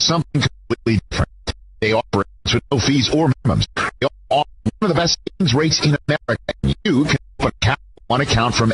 something completely different. They offer it with no fees or minimums. They offer one of the best savings rates in America. And you can open one account from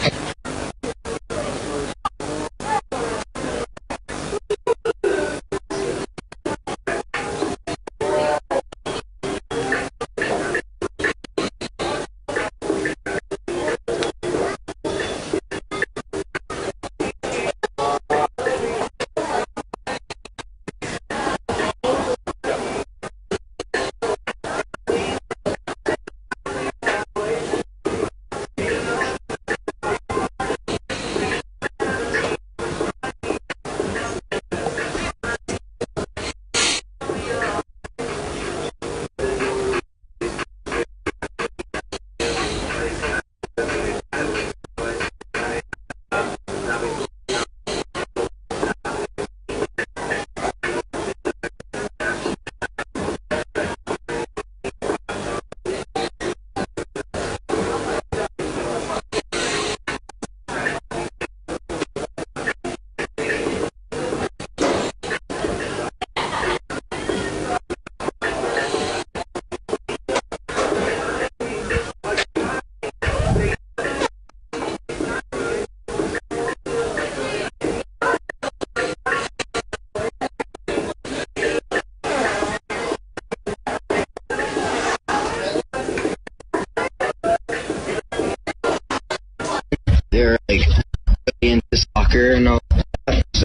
they're like really into soccer and all that. So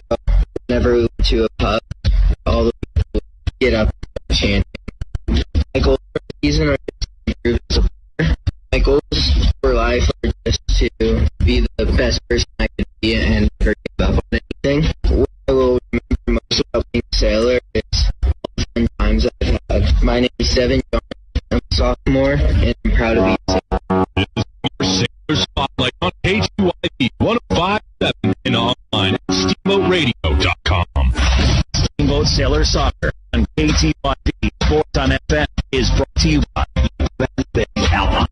whenever we went to a pub, all the people would get up and chanting. My goals for the season are just to improve as a player. My goals for life are just to be the best person I could be and never give up on anything. What I will remember most about being a sailor is all the fun times I've had. My name is Devin John. I'm a sophomore and I'm proud to be a sailor. Sailor Spotlight on KTYV 105.7 and online at SteamboatRadio.com. Steamboat Sailor Soccer on KTYV Sports on FM is brought to you by Alpine,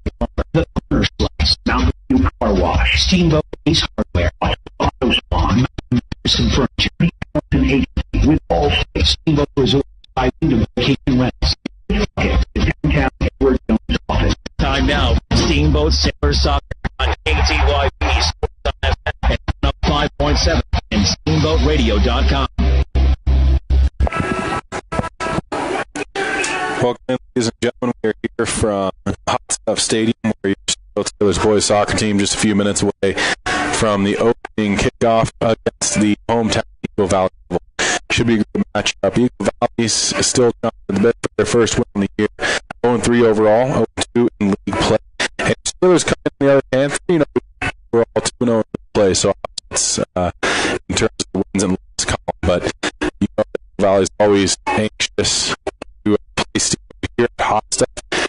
the Corner Slice, Mountain View Car Wash, Steamboat Ace Hardware, Auto Spawn, Madison Furniture, and Agency with all Steamboat Resort by Wyndham Vacation Rentals. Downtown Edward Jones office. Time now, Steamboat Sailor Soccer on KTYV Sports on FM and 105.7 and SteamboatRadio.com. Welcome in, ladies and gentlemen. We're here from Hot Stuff Stadium, where your Steelers boys soccer team just a few minutes away from the opening kickoff against the hometown Eagle Valley. Should be a good matchup. Eagle Valley is still trying to bid for their first win of the year. 0-3 overall, 0-2 in league play. And Steelers come in the other hand. We're all 2-0 in play, so it's in terms of the wins and losses column. But you know, Eagle Valley is always anxious to place team here at Hot Stuff.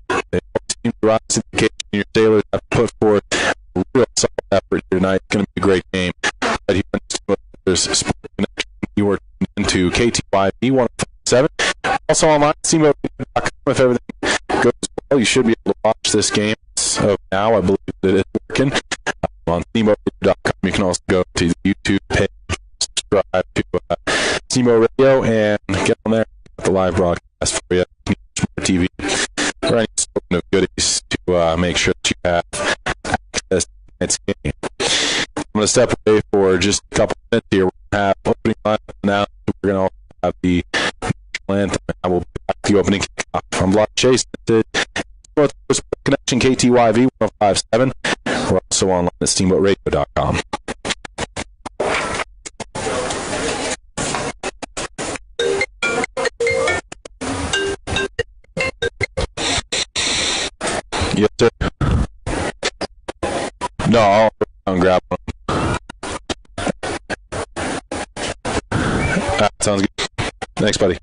They always seem to rise to the occasion. Your Steelers have put forth a real solid effort here tonight. It's going to be a great game. Right here on Steelers Sports Connection, you are tuned into KTYV 107. Also online, Steamboat.com. If everything goes well, you should be able to watch this game. So now I believe that it's working. On Steamboat.com, you can also go to the YouTube page, subscribe to Steamboat Radio, and get on there. The live broadcast for you. Smart TV. For any sort of goodies to make sure that you have access to tonight's game. I'm going to step away for just a couple minutes here. We're going to have opening line now. We're going to also have the national anthem. I will be back to the opening kickoff. I'm Block Chase. Connection KTYV 105.7. We're also online at SteamboatRadio.com. Yes, sir. No, I'll go and grab one. Sounds good. Thanks, buddy.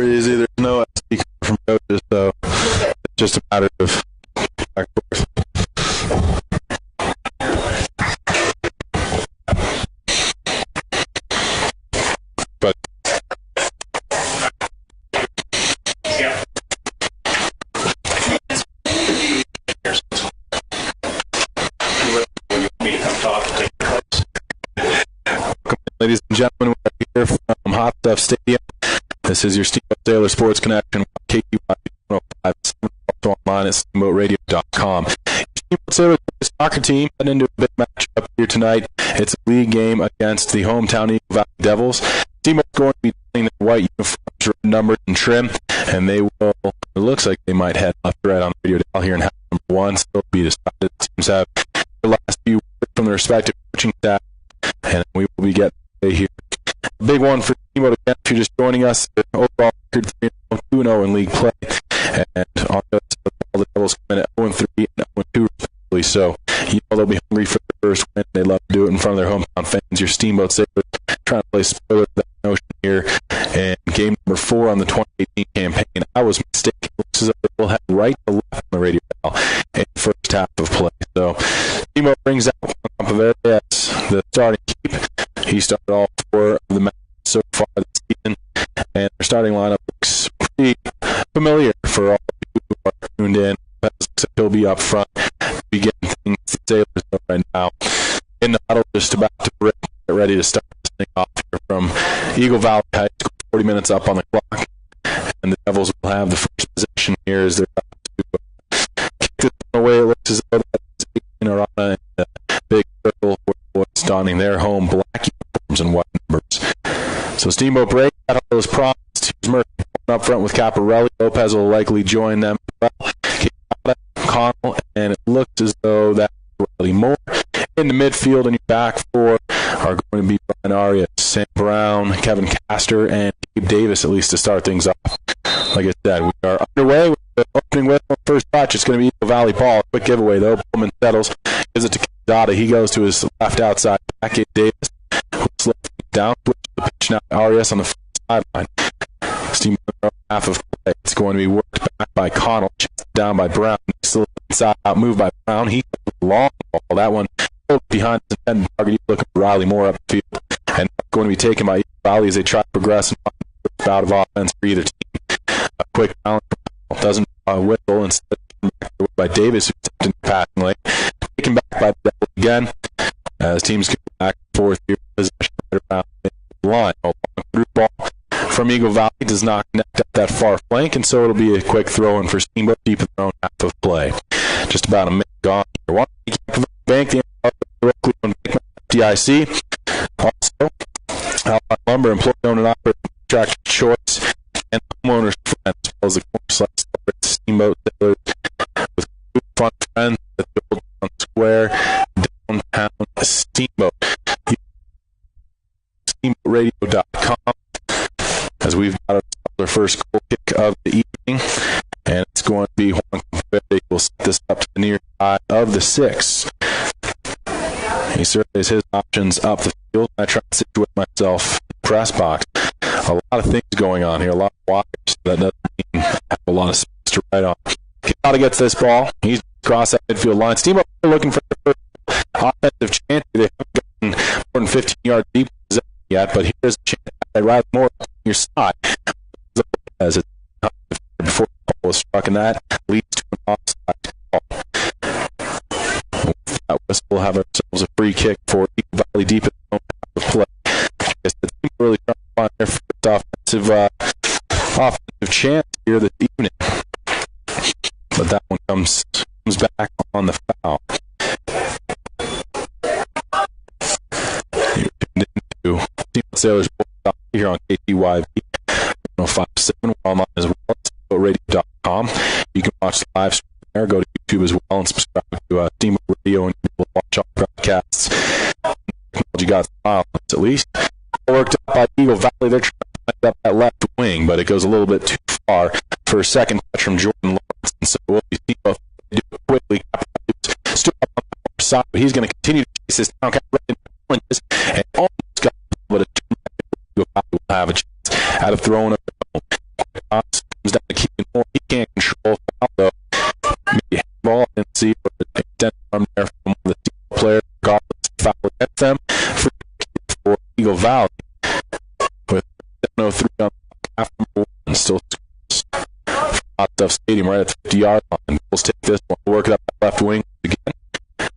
easy. There's no SD card from coaches, so it's just a matter of back and forth. But ladies and gentlemen, we're here from Hot Stuff Stadium. This is your Steamboat Sailor Sports Connection, KQY 105.7, also online at steamboatradio.com. Steamboat Sailor soccer team heading into a big matchup here tonight. It's a league game against the hometown Eagle Valley Devils. Steamboat's going to be playing their white uniforms, red numbered and trim, and they will, it looks like they might head left to right on the radio dial here in half number one. Still be decided. Teams have the last few words from their respective coaching staff, and we will be getting here. A big one for Steamboat again. If you're just joining us, the overall record 2-0 in league play, and on the all the Devils come in at 0-3 and 0-2 respectively. So you know they'll be hungry for their first win. They love to do it in front of their hometown fans. Your Steamboat Sailors trying to play spoiler for that notion here. And game number 4 on the 2018 campaign. I was mistaken. It looks as though they will head right to left on the radio dial in the first half of play. So Steamboat brings out Juan Campaverde as the starting keep. He started all 4 of the matches so far this season, and their starting lineup looks pretty familiar for all of you who are tuned in. It looks like he'll be up front, begin things the Sailors right now. In the huddle, just about to break, get ready to start this thing off here from Eagle Valley High School. 40 minutes up on the clock, and the Devils will have the first position here as they're about to kick this away. It looks as though that's Arana in the big circle where it's donning their home black uniforms and white numbers. So Steamboat break, got all those promised. Here's Murphy up front with Caparelli. Lopez will likely join them as well. Connell, and it looks as though that's really more. In the midfield and your back 4 are going to be Brian Arias, Sam Brown, Kevin Castor, and Gabe Davis, at least to start things off. Like I said, we are underway with the opening whistle. First touch, it's going to be Eagle Valley ball. Quick giveaway, though. Pullman settles. Gives it to Dada. He goes to his left outside back. Gabe Davis will slow down. Switch the pitch now. Arias on the sideline. Steam half of play. It's going to be worked back by Connell. Down by Brown. Still inside out move by Brown. He long ball. That one behind the intended target. He's looking for Riley Moore up the field. And going to be taken by Eagle Valley as they try to progress and find the bout of offense for either team. A quick balance doesn't whistle. Instead by Davis, who's stepped in the passing lane. Taken back by the Devils again. As teams go back and forth here. Possession right around the line. A long through ball from Eagle Valley does not connect up that far flank, and so it'll be a quick throw in for Steamboat deep in their own half of play. Just about a minute gone here. One bank the Cleveland FDIC. Also, Alpine Lumber employee owned and operated contractor choice and homeowners friends, as well as the corner slice Steamboat Sailors with good fun friends at the Old Town Square, downtown Steamboat. SteamboatRadio.com. As we've got our first goal kick of the evening, and it's going to be Juan Campaverde. We'll set this up to the near side of the 6. He surveys his options up the field. I try to situate myself in the press box. A lot of things going on here, a lot of walkers. That doesn't mean I have a lot of space to write on. Quintana gets this ball. He's across that midfield line. Steamboat looking for their first offensive chance. They haven't gotten more than 15 yards deep yet, but here's a chance. Riley Moore on your side. As it's before the ball was struck, and that leads to an offside call. With that whistle, we'll have ourselves a free kick for Eagle Valley deep in the own half of play. I guess the team really trying to find their first offensive chance here this evening. But that one comes back on the foul. You're tuned into Steamboat Sailors here on KTYV 105.7. We're online as well at SteamboatRadio.com. You can watch the live stream there. Go to YouTube as well and subscribe to Steamboat Radio, and you will watch all broadcasts. Technology got smiles at least. Worked up by Eagle Valley. They're trying to find up that left wing, but it goes a little bit too far for a second touch from Jordan Lawrence. And so we'll be Steamboat do it quickly. Stood up on the far side, but he's going to continue to chase this down. And almost got, but a will have a chance out of throwing up arm there from the players, regardless of foul against them. Free kick for Eagle Valley with 7:03 on half number 1. Still for Hot Stuff Stadium right at the 50-yard line. Bulls take this one, work it up the left wing again.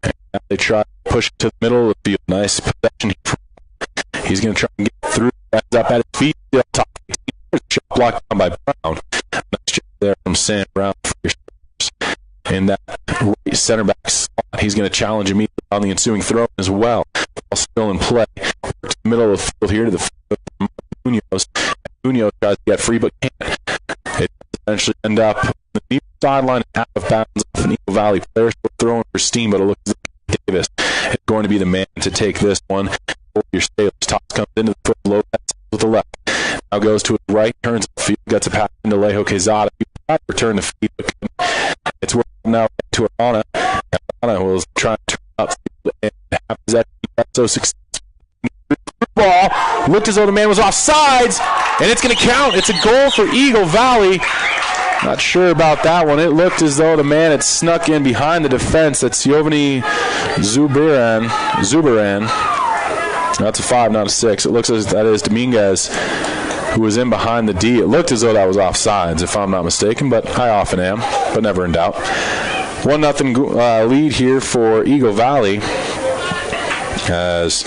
And now they try to push it to the middle of the field. Nice possession here. He's going to try and get through. Ends up at his feet. Still top 18. Shot blocked down by Brown. Nice job there from Sam Brown for your in that right center back slot. He's going to challenge immediately on the ensuing throw as well. Ball still in play. Work to the middle of the field here to the field from Munoz. Munoz tries to get free but can't. It eventually end up on the near sideline out of bounds of an Eagle Valley player. Still throwing for Steamboat. It looks like Davis is going to be the man to take this one for your Sailors. Toss comes into the foot below that with the left. Now goes to his right, turns the field, gets a pass into Lejo Quezada. He tried to return the feed, but it's working now to Arana. Arana was trying to turn up and have that so successful. Ball looked as though the man was offsides, and it's going to count. It's a goal for Eagle Valley. Not sure about that one. It looked as though the man had snuck in behind the defense. That's Giovanni Zuberan. That's a 5, not a 6. It looks as that is Dominguez who was in behind the D. It looked as though that was offsides, if I'm not mistaken, but I often am, but never in doubt. 1-0 lead here for Eagle Valley as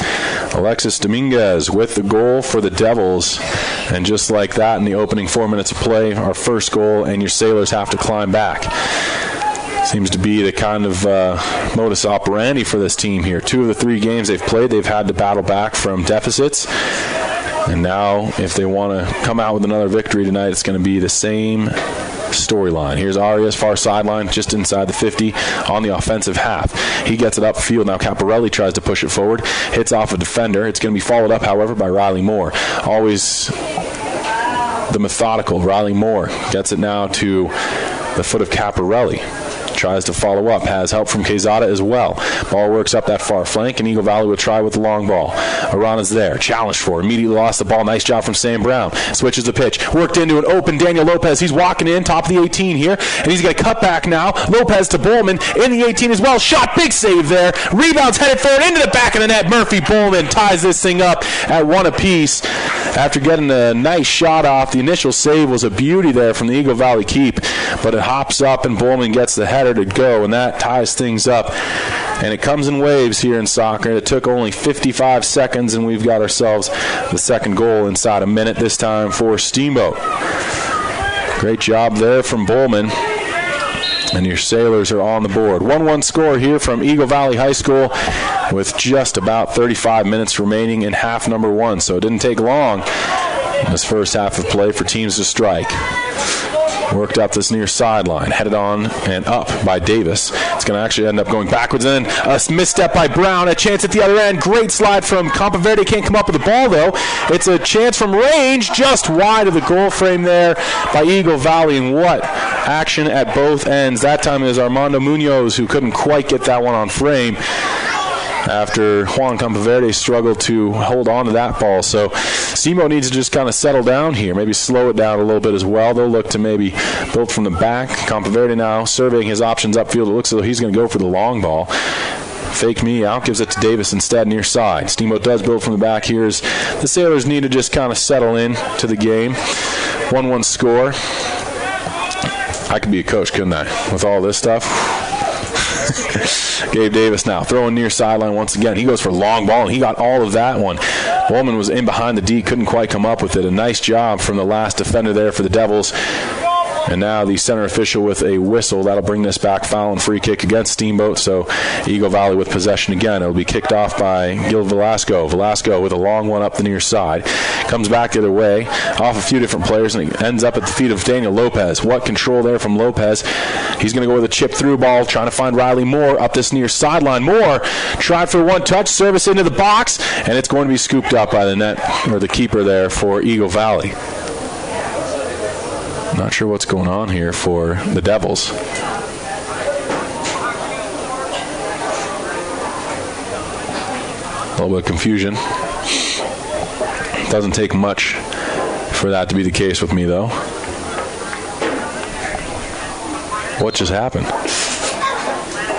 Alexis Dominguez with the goal for the Devils. And just like that, in the opening 4 minutes of play, our first goal, and your Sailors have to climb back. Seems to be the kind of modus operandi for this team here. 2 of the 3 games they've played, they've had to battle back from deficits. And now, if they want to come out with another victory tonight, it's going to be the same storyline. Here's Arias, far sideline, just inside the 50 on the offensive half. He gets it upfield. Now Caparelli tries to push it forward. Hits off a defender. It's going to be followed up, however, by Riley Moore. Always the methodical Riley Moore gets it now to the foot of Caparelli. Tries to follow up. Has help from Quezada as well. Ball works up that far flank, and Eagle Valley will try with the long ball. Arana's there. Challenged for. Immediately lost the ball. Nice job from Sam Brown. Switches the pitch. Worked into an open Daniel Lopez. He's walking in, top of the 18 here, and he's going to cut back now. Lopez to Bowman in the 18 as well. Shot. Big save there. Rebounds headed forward into the back of the net. Murphy Bowman ties this thing up at 1 apiece after getting a nice shot off. The initial save was a beauty there from the Eagle Valley keep, but it hops up and Bowman gets the header to go, and that ties things up. And it comes in waves here in soccer. It took only 55 seconds, and we've got ourselves the second goal inside a minute, this time for Steamboat. Great job there from Bowman. And your Sailors are on the board. 1-1 score here from Eagle Valley High School with just about 35 minutes remaining in half number 1. So it didn't take long in this first half of play for teams to strike. Worked up this near sideline, headed on and up by Davis. It's going to actually end up going backwards, and then a misstep by Brown. A chance at the other end. Great slide from Campaverde. Can't come up with the ball, though. It's a chance from range, just wide of the goal frame there by Eagle Valley. And what action at both ends. That time it was Armando Munoz who couldn't quite get that one on frame after Juan Campaverde struggled to hold on to that ball. So Steamboat needs to just kind of settle down here, maybe slow it down a little bit as well. They'll look to maybe build from the back. Campaverde now surveying his options upfield. It looks as though he's going to go for the long ball. Fake me out, gives it to Davis instead near side. Steamboat does build from the back here as the Sailors need to just kind of settle in to the game. 1-1 score. I could be a coach, couldn't I, with all this stuff? Gabe Davis now throwing near sideline once again. He goes for a long ball, and he got all of that one. Bowman was in behind the D, couldn't quite come up with it. A nice job from the last defender there for the Devils. And now the center official with a whistle. That'll bring this back, foul and free kick against Steamboat. So Eagle Valley with possession again. It'll be kicked off by Gil Velasco. Velasco with a long one up the near side. Comes back the other way, off a few different players, and it ends up at the feet of Daniel Lopez. What control there from Lopez. He's going to go with a chip through ball, trying to find Riley Moore up this near sideline. Moore tried for one touch, service into the box, and it's going to be scooped up by the net, or the keeper there for Eagle Valley. Not sure what's going on here for the Devils. A little bit of confusion. Doesn't take much for that to be the case with me, though. What just happened?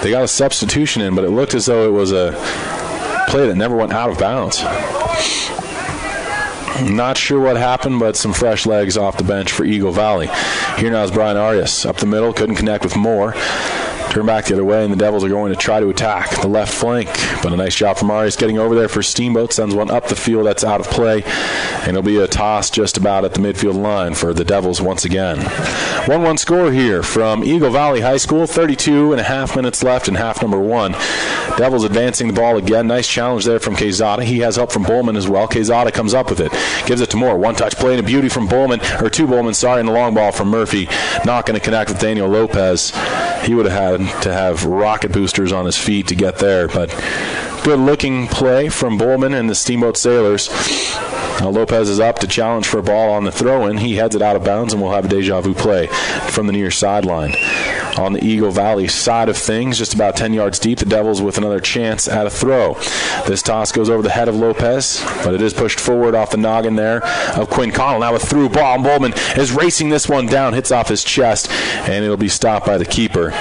They got a substitution in, but it looked as though it was a play that never went out of bounds. Not sure what happened, but some fresh legs off the bench for Eagle Valley. Here now is Brian Arias up the middle, couldn't connect with Moore. Turn back the other way, and the Devils are going to try to attack the left flank. But a nice job from Arias getting over there for Steamboat. Sends one up the field. That's out of play. And it'll be a toss just about at the midfield line for the Devils once again. 1-1 score here from Eagle Valley High School. 32 and a half minutes left in half number one. Devils advancing the ball again. Nice challenge there from Quezada. He has help from Bowman as well. Quezada comes up with it. Gives it to Moore. One-touch play and a beauty from Bowman. Or to Bowman, sorry, and the long ball from Murphy. Not going to connect with Daniel Lopez. He would have had to have rocket boosters on his feet to get there, but good looking play from Bowman and the Steamboat Sailors. Now Lopez is up to challenge for a ball on the throw-in. He heads it out of bounds, and we'll have a deja vu play from the near sideline. On the Eagle Valley side of things, just about 10 yards deep, the Devils with another chance at a throw. This toss goes over the head of Lopez, but it is pushed forward off the noggin there of Quinn Connell. Now a through ball, and Bowman is racing this one down, hits off his chest, and it'll be stopped by the keeper.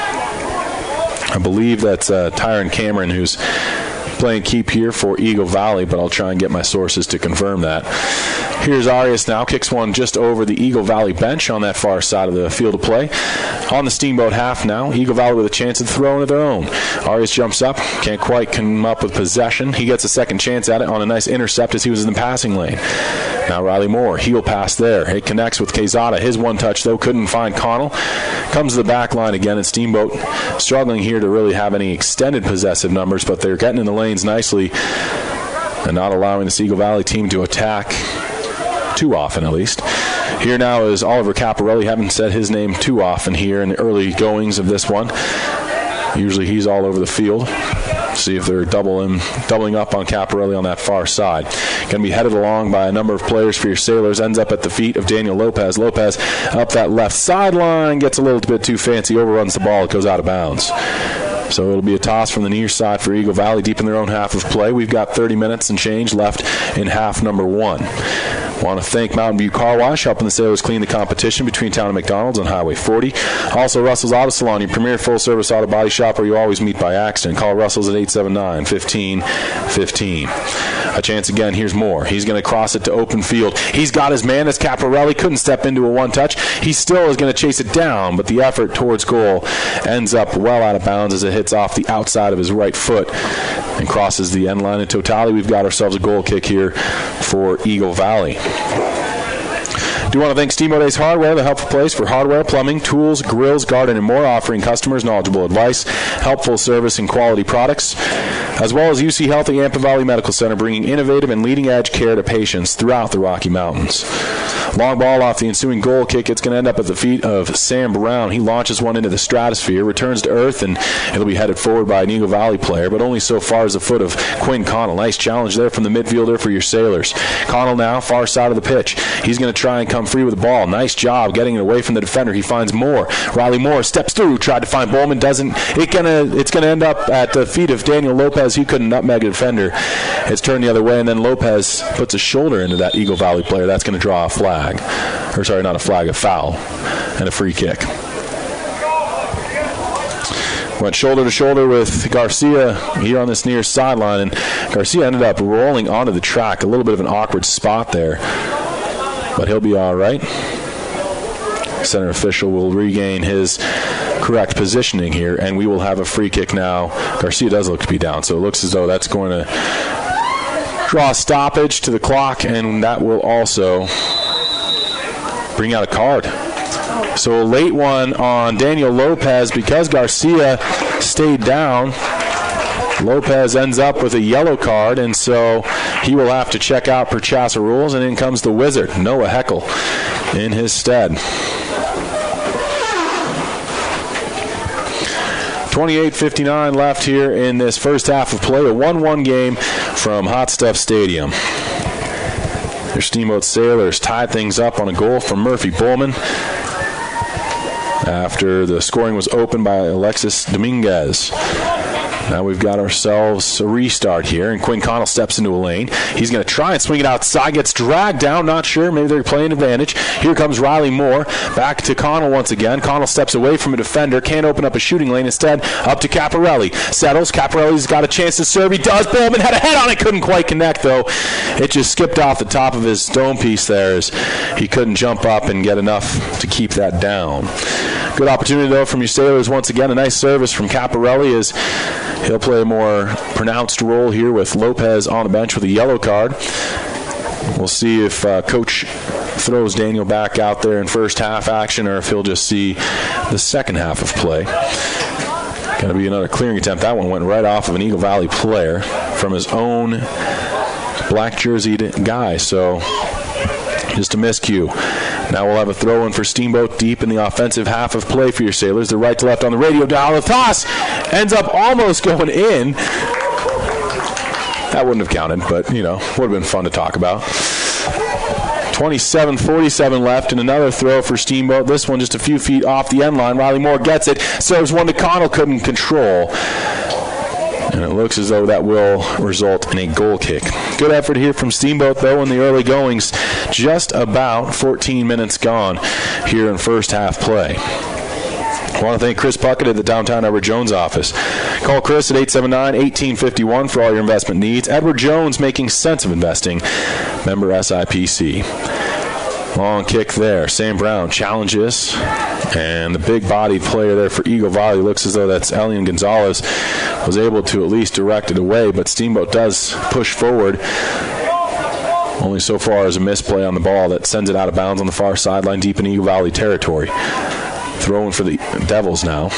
I believe that's Tyron Cameron, who's playing keep here for Eagle Valley, but I'll try and get my sources to confirm that. Here's Arias now, kicks one just over the Eagle Valley bench on that far side of the field of play. On the Steamboat half now, Eagle Valley with a chance to throw into their own. Arias jumps up, can't quite come up with possession. He gets a second chance at it on a nice intercept as he was in the passing lane. Now Riley Moore, heel pass there. It connects with Quezada. His one touch, though, couldn't find Connell. Comes to the back line again, and Steamboat struggling here to really have any extended possessive numbers, but they're getting in the lanes nicely and not allowing the Eagle Valley team to attack too often, at least. Here now is Oliver Caparelli. Haven't said his name too often here in the early goings of this one. Usually he's all over the field. See if they're doubling up on Caparelli on that far side. Going to be headed along by a number of players for your Sailors. Ends up at the feet of Daniel Lopez. Lopez up that left sideline. Gets a little bit too fancy. Overruns the ball. It goes out of bounds. So it'll be a toss from the near side for Eagle Valley deep in their own half of play. We've got 30 minutes and change left in half number one. Want to thank Mountain View Car Wash, helping the Sailors clean the competition between Town and McDonald's on Highway 40. Also, Russell's Auto Salon, your premier full-service auto body shop where you always meet by accident. Call Russell's at 879-1515. A chance again. Here's Moore. He's going to cross it to open field. He's got his man. As Caparelli couldn't step into a one-touch. He still is going to chase it down, but the effort towards goal ends up well out of bounds as it hits off the outside of his right foot and crosses the end line. In totality, we've got ourselves a goal kick here for Eagle Valley. Do want to thank Steamboat Ace Hardware, the helpful place for hardware, plumbing, tools, grills, garden, and more, offering customers knowledgeable advice, helpful service, and quality products, as well as UC Health and Yampa Valley Medical Center, bringing innovative and leading-edge care to patients throughout the Rocky Mountains. Long ball off the ensuing goal kick. It's going to end up at the feet of Sam Brown. He launches one into the stratosphere, returns to earth, and it'll be headed forward by an Eagle Valley player, but only so far as the foot of Quinn Connell. Nice challenge there from the midfielder for your Sailors. Connell now, far side of the pitch. He's going to try and come free with the ball. Nice job getting it away from the defender. He finds Moore. Riley Moore steps through, tried to find Bowman, doesn't. It's going to end up at the feet of Daniel Lopez. He couldn't nutmeg a defender. It's turned the other way, and then Lopez puts a shoulder into that Eagle Valley player. That's going to draw a flag. Or sorry, not a flag, a foul, and a free kick. Went shoulder to shoulder with Garcia here on this near sideline, and Garcia ended up rolling onto the track. A little bit of an awkward spot there, but he'll be all right. Center official will regain his correct positioning here, and we will have a free kick now. Garcia does look to be down, so it looks as though that's going to draw a stoppage to the clock, and that will also bring out a card. So a late one on Daniel Lopez because Garcia stayed down. Lopez ends up with a yellow card, and so he will have to check out per Chassa rules, and in comes the wizard, Noah Heckel, in his stead. 28:59 left here in this first half of play, a 1-1 game from Hot Stuff Stadium. Your Steamboat Sailors tied things up on a goal from Murphy Bowman after the scoring was opened by Alexis Dominguez. Now we've got ourselves a restart here, and Quinn Connell steps into a lane. He's going to try and swing it outside, gets dragged down, not sure, maybe they're playing advantage. Here comes Riley Moore, back to Connell once again. Connell steps away from a defender, can't open up a shooting lane, instead up to Caparelli. Settles, Caparelli's got a chance to serve, he does, Bowman had a head on it, couldn't quite connect though. It just skipped off the top of his dome piece there as he couldn't jump up and get enough to keep that down. Good opportunity though from your Sailors once again, a nice service from Caparelli as he'll play a more pronounced role here with Lopez on the bench with a yellow card. We'll see if Coach throws Daniel back out there in first half action or if he'll just see the second half of play. Going to be another clearing attempt. That one went right off of an Eagle Valley player from his own black jerseyed guy. So just a miscue. Now we'll have a throw in for Steamboat deep in the offensive half of play for your Sailors. They're right to left on the radio dial. The toss ends up almost going in. That wouldn't have counted, but, would have been fun to talk about. 27:47 left, and another throw for Steamboat. This one just a few feet off the end line. Riley Moore gets it. Serves one to Connell, couldn't control. And it looks as though that will result in a goal kick. Good effort here from Steamboat, though, in the early goings. Just about 14 minutes gone here in first half play. I want to thank Chris Puckett at the Downtown Edward Jones office. Call Chris at 879-1851 for all your investment needs. Edward Jones, making sense of investing. Member SIPC. Long kick there. Sam Brown challenges. And the big-bodied player there for Eagle Valley looks as though that's Elian Gonzalez, was able to at least direct it away, but Steamboat does push forward. Only so far as a misplay on the ball that sends it out of bounds on the far sideline deep in Eagle Valley territory. Throwing for the Devils now.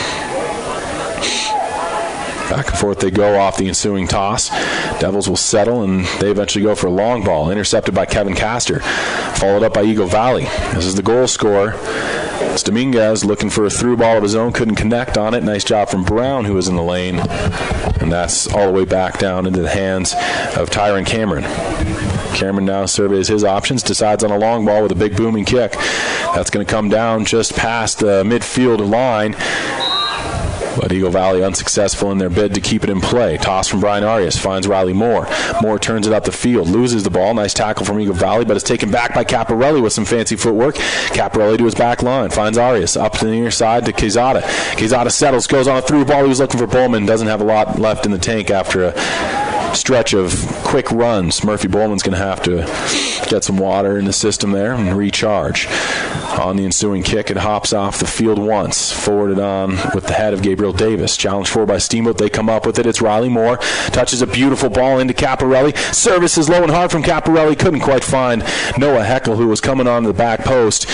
Back and forth they go off the ensuing toss. Devils will settle, and they eventually go for a long ball. Intercepted by Kevin Castor. Followed up by Eagle Valley. This is the goal scorer. It's Dominguez looking for a through ball of his own. Couldn't connect on it. Nice job from Brown, who was in the lane. And that's all the way back down into the hands of Tyron Cameron. Cameron now surveys his options. Decides on a long ball with a big booming kick. That's going to come down just past the midfield line. But Eagle Valley unsuccessful in their bid to keep it in play. Toss from Brian Arias finds Riley Moore. Moore turns it up the field, loses the ball. Nice tackle from Eagle Valley, but it's taken back by Caparelli with some fancy footwork. Caparelli to his back line, finds Arias up to the near side to Quezada. Quezada settles, goes on a through ball. He was looking for Bowman, doesn't have a lot left in the tank after a stretch of quick runs. Murphy Bowman's going to have to get some water in the system there and recharge. On the ensuing kick, it hops off the field once. Forwarded on with the head of Gabriel Davis. Challenged forward by Steamboat. They come up with it. It's Riley Moore. Touches a beautiful ball into Caparelli. Service is low and hard from Caparelli. Couldn't quite find Noah Heckel, who was coming on the back post.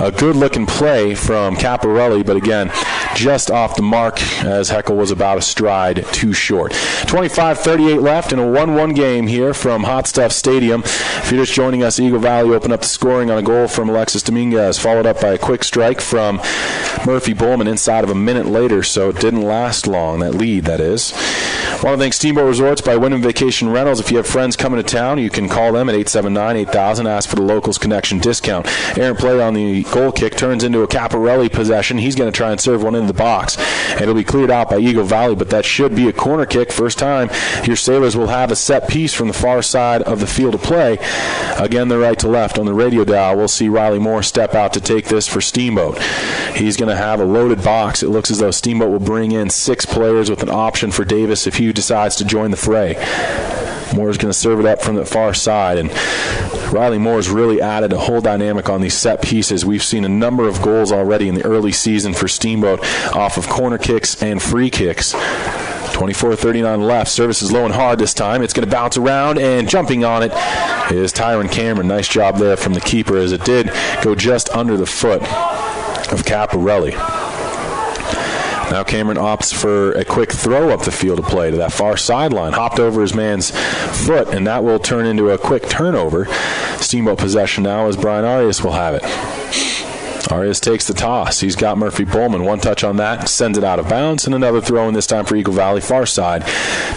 A good-looking play from Caparelli, but again, just off the mark as Heckel was about a stride too short. 25:38 left in a 1-1 game here from Hot Stuff Stadium. If you're just joining us, Eagle Valley opened up the scoring on a goal from Alexis Dominguez, followed up by a quick strike from Murphy Bowman inside of a minute later, so it didn't last long, that lead, that is. I want to thank Steamboat Resorts by Wyndham Vacation Rentals. If you have friends coming to town, you can call them at 879-8000, ask for the Locals Connection discount. Errant play on the goal kick turns into a Caparelli possession. He's going to try and serve one into the box, and it'll be cleared out by Eagle Valley, but that should be a corner kick. First time your Sailors will have a set piece from the far side of the field of play. Again, the right to left on the radio dial. We'll see Riley Moore step out to take this for Steamboat. He's going to have a loaded box. It looks as though Steamboat will bring in 6 players with an option for Davis if he decides to join the fray. Moore's going to serve it up from the far side, and Riley Moore's really added a whole dynamic on these set pieces. We've seen a number of goals already in the early season for Steamboat off of corner kicks and free kicks. 24:39 left. Service is low and hard this time. It's going to bounce around, and jumping on it is Tyron Cameron. Nice job there from the keeper, as it did go just under the foot of Caparelli. Now Cameron opts for a quick throw up the field of play to that far sideline. Hopped over his man's foot, and that will turn into a quick turnover. Steamboat possession now as Brian Arias will have it. Arias takes the toss. He's got Murphy Bowman. One touch on that, sends it out of bounds, and another throw in this time for Eagle Valley, far side,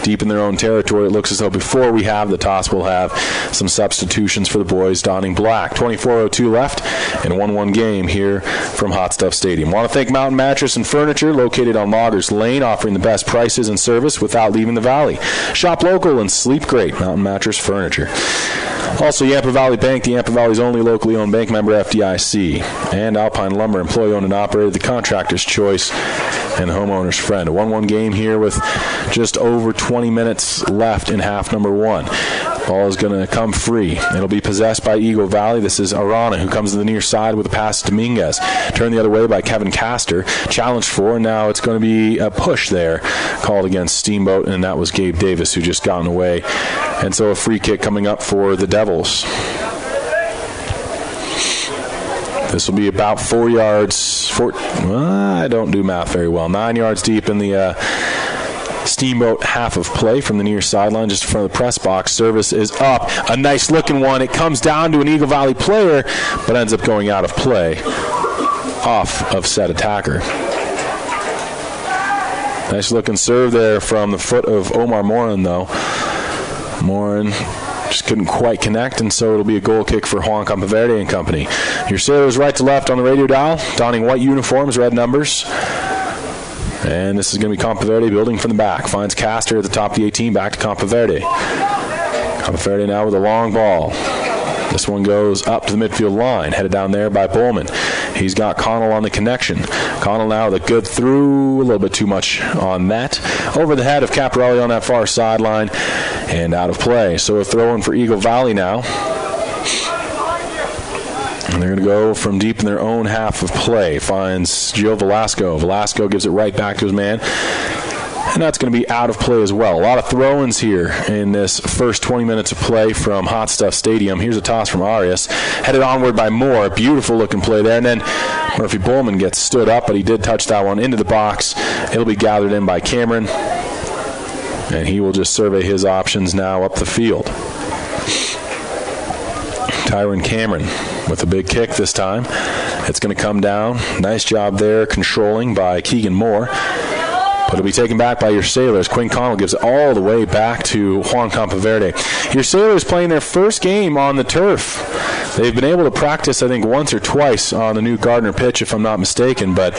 deep in their own territory. It looks as though before we have the toss, we'll have some substitutions for the boys donning black. 24:02 left in a 1-1 game here from Hot Stuff Stadium. Want to thank Mountain Mattress and Furniture, located on Loggers Lane, offering the best prices and service without leaving the valley. Shop local and sleep great. Mountain Mattress Furniture. Also, Yampa Valley Bank, the Yampa Valley's only locally owned bank, member FDIC. And Alpine Lumber, employee-owned and operated, the contractor's choice and homeowner's friend. A 1-1 game here with just over 20 minutes left in half number 1. Ball is going to come free. It'll be possessed by Eagle Valley. This is Arana, who comes to the near side with a pass to Dominguez. Turned the other way by Kevin Castor. Challenged for, and now it's going to be a push there called against Steamboat, and that was Gabe Davis, who just gotten away. And so a free kick coming up for the Devils. This will be about 4 yards. I don't do math very well. 9 yards deep in the Steamboat half of play from the near sideline, just in front of the press box. Service is up. A nice looking one. It comes down to an Eagle Valley player, but ends up going out of play off of said attacker. Nice looking serve there from the foot of Omar Morin, though. Morin just couldn't quite connect, and so it'll be a goal kick for Juan Campaverde and company. Your Sailors right to left on the radio dial, donning white uniforms, red numbers. And this is going to be Campaverde building from the back. Finds Castor at the top of the 18, back to Campaverde. Campaverde now with a long ball. This one goes up to the midfield line, headed down there by Bowman. He's got Connell on the connection. Connell now with a good through, a little bit too much on that. Over the head of Caparelli on that far sideline, and out of play. So a throw in for Eagle Valley now. And they're going to go from deep in their own half of play. Finds Gio Velasco. Velasco gives it right back to his man. And that's going to be out of play as well. A lot of throw-ins here in this first 20 minutes of play from Hot Stuff Stadium. Here's a toss from Arias. Headed onward by Moore. Beautiful looking play there. And then Murphy Bowman gets stood up, but he did touch that one into the box. It'll be gathered in by Cameron. And he will just survey his options now up the field. Tyron Cameron with a big kick this time. It's going to come down. Nice job there, controlling by Keegan Moore. But it'll be taken back by your Sailors. Quinn Connell gives it all the way back to Juan Campaverde. Your Sailors playing their first game on the turf. They've been able to practice, I think, once or twice on the new Gardner pitch, if I'm not mistaken, but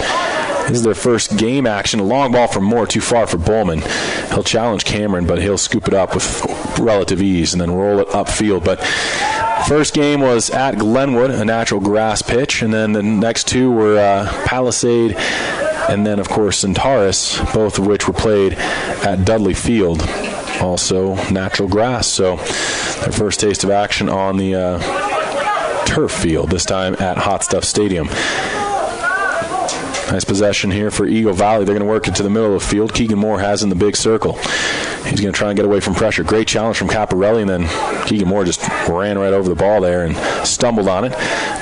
this is their first game action. A long ball from Moore, too far for Bowman. He'll challenge Cameron, but he'll scoop it up with relative ease and then roll it upfield. But first game was at Glenwood, a natural grass pitch, and then the next two were Palisade and then, of course, Centaurus, both of which were played at Dudley Field, also natural grass. So their first taste of action on the turf field, this time at Hot Stuff Stadium. Nice possession here for Eagle Valley. They're going to work it to the middle of the field. Keegan Moore has in the big circle. He's going to try and get away from pressure. Great challenge from Caparelli, and then Keegan Moore just ran right over the ball there and stumbled on it.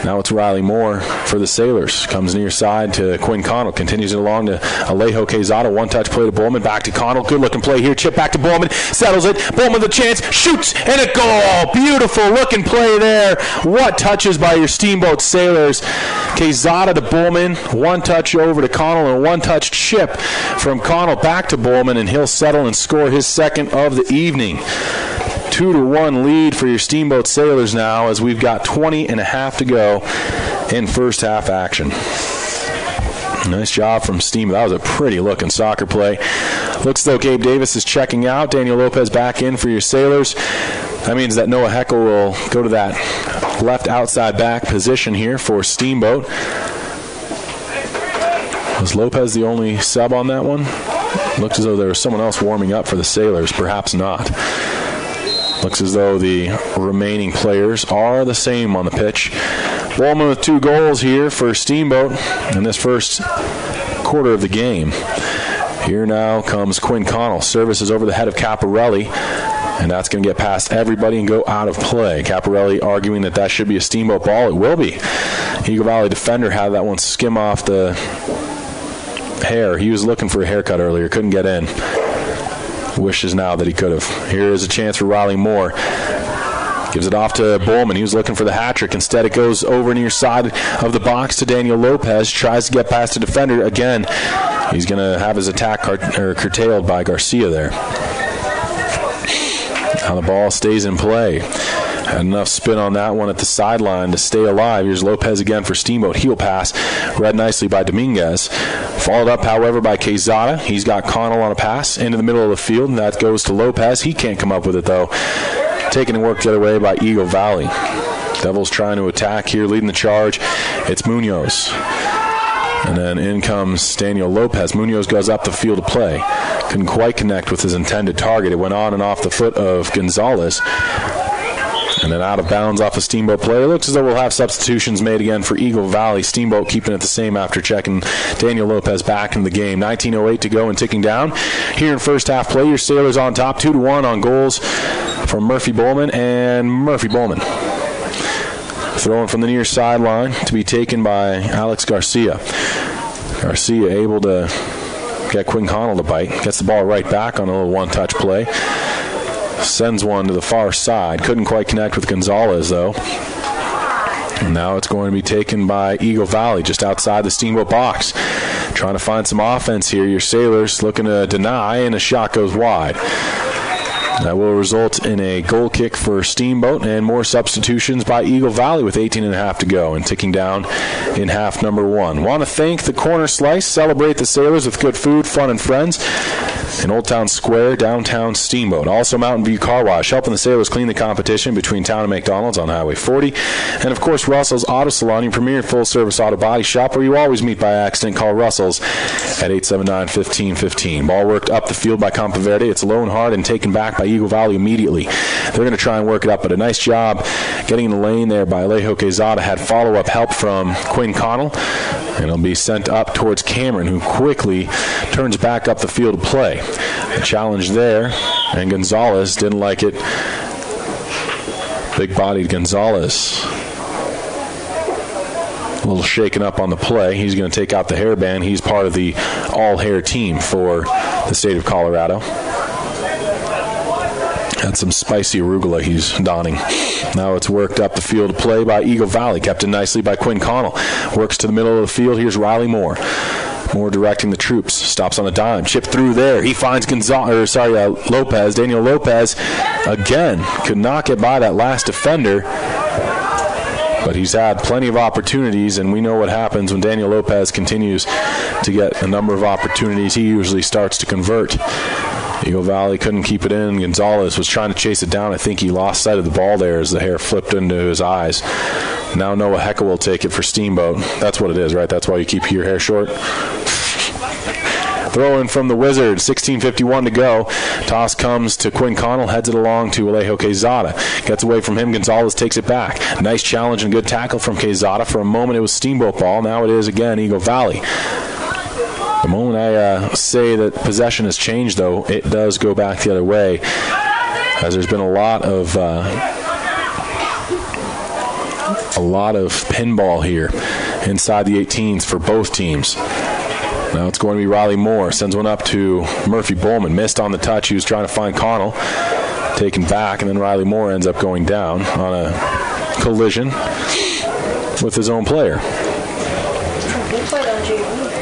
Now it's Riley Moore for the Sailors. Comes near side to Quinn Connell. Continues it along to Alejo Quezada. One-touch play to Bowman. Back to Connell. Good-looking play here. Chip back to Bowman. Settles it. Bowman with a chance. Shoots, and a goal. Beautiful-looking play there. What touches by your Steamboat Sailors. Quezada to Bowman. One touch over to Connell, and a one-touch chip from Connell back to Bowman, and he'll settle and score his second of the evening. 2-1 lead for your Steamboat Sailors now, as we've got 20 and a half to go in first half action. Nice job from Steamboat. That was a pretty looking soccer play. Looks though Gabe Davis is checking out. Daniel Lopez back in for your Sailors. That means that Noah Heckel will go to that left outside back position here for Steamboat. Was Lopez the only sub on that one? Looks as though there was someone else warming up for the Sailors. Perhaps not. Looks as though the remaining players are the same on the pitch. Bowman with 2 goals here for Steamboat in this first quarter of the game. Here now comes Quinn Connell. Service is over the head of Caparelli, and that's going to get past everybody and go out of play. Caparelli arguing that that should be a Steamboat ball. It will be. Eagle Valley defender had that one skim off the hair. He was looking for a haircut earlier. Couldn't get in. Wishes now that he could have. Here is a chance for Riley Moore. Gives it off to Bowman. He was looking for the hat trick. Instead, it goes over near side of the box to Daniel Lopez. Tries to get past the defender. Again, he's going to have his attack curtailed by Garcia there. Now the ball stays in play. Had enough spin on that one at the sideline to stay alive. Here's Lopez again for Steamboat. Heel pass. Read nicely by Dominguez. Followed up, however, by Quezada. He's got Connell on a pass into the middle of the field, and that goes to Lopez. He can't come up with it, though. Taken and worked the other way by Eagle Valley. Devils trying to attack here, leading the charge. It's Munoz. And then in comes Daniel Lopez. Munoz goes up the field to play. Couldn't quite connect with his intended target. It went on and off the foot of Gonzalez. And then out of bounds off a Steamboat play. It looks as though we'll have substitutions made again for Eagle Valley. Steamboat keeping it the same after checking Daniel Lopez back in the game. 19:08 to go and ticking down. Here in first half play, your Sailors on top 2-1 on goals from Murphy Bowman and Murphy Bowman. Throwing from the near sideline to be taken by Alex Garcia. Garcia able to get Quinn Connell to bite. Gets the ball right back on a little one-touch play. Sends one to the far side. Couldn't quite connect with Gonzalez, though. And now it's going to be taken by Eagle Valley just outside the Steamboat box. Trying to find some offense here. Your Sailors looking to deny, and a shot goes wide. That will result in a goal kick for Steamboat and more substitutions by Eagle Valley with 18.5 to go and ticking down in half number one. Want to thank the Corner Slice. Celebrate the Sailors with good food, fun, and friends in Old Town Square, downtown Steamboat. Also Mountain View Car Wash, helping the Sailors clean the competition between Town and McDonald's on Highway 40. And, of course, Russell's Auto Salon, your premier full-service auto body shop where you always meet by accident. Call Russell's at 879-1515. Ball worked up the field by Campaverde. It's low and hard and taken back by Eagle Valley immediately. They're going to try and work it up, but a nice job getting in the lane there by Alejo Quezada. Had follow-up help from Quinn Connell, and it'll be sent up towards Cameron, who quickly turns back up the field to play. The challenge there, and Gonzalez didn't like it. Big-bodied Gonzalez. A little shaken up on the play. He's going to take out the hairband. He's part of the all-hair team for the state of Colorado. Had some spicy arugula he's donning. Now it's worked up the field to play by Eagle Valley. Kept in nicely by Quinn Connell. Works to the middle of the field. Here's Riley Moore. Moore directing the troops. Stops on a dime. Chip through there. He finds Lopez. Daniel Lopez again could not get by that last defender. But he's had plenty of opportunities, and we know what happens when Daniel Lopez continues to get a number of opportunities. He usually starts to convert. Eagle Valley couldn't keep it in. Gonzalez was trying to chase it down. I think he lost sight of the ball there as the hair flipped into his eyes. Now Noah Heckel will take it for Steamboat. That's what it is, right? That's why you keep your hair short. Throw in from the Wizards, 16:51 to go. Toss comes to Quinn Connell, heads it along to Alejo Quezada. Gets away from him, Gonzalez takes it back. Nice challenge and good tackle from Quezada. For a moment it was Steamboat ball, now it is again Eagle Valley. The moment I say that possession has changed, though, it does go back the other way, as there's been a lot of pinball here inside the 18s for both teams. Now it's going to be Riley Moore. Sends one up to Murphy Bowman. Missed on the touch. He was trying to find Connell. Taken back, and then Riley Moore ends up going down on a collision with his own player.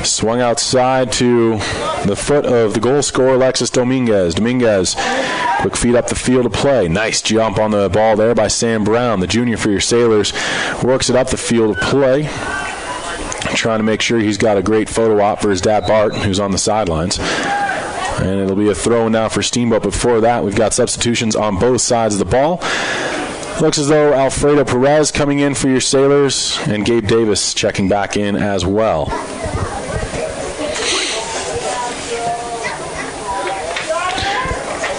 Swung outside to the foot of the goal scorer, Alexis Dominguez. Dominguez, quick feed up the field to play. Nice jump on the ball there by Sam Brown, the junior for your Sailors. Works it up the field to play. Trying to make sure he's got a great photo op for his dad, Bart, who's on the sidelines. And it'll be a throw now for Steamboat. Before that, we've got substitutions on both sides of the ball. Looks as though Alfredo Perez coming in for your Sailors, and Gabe Davis checking back in as well.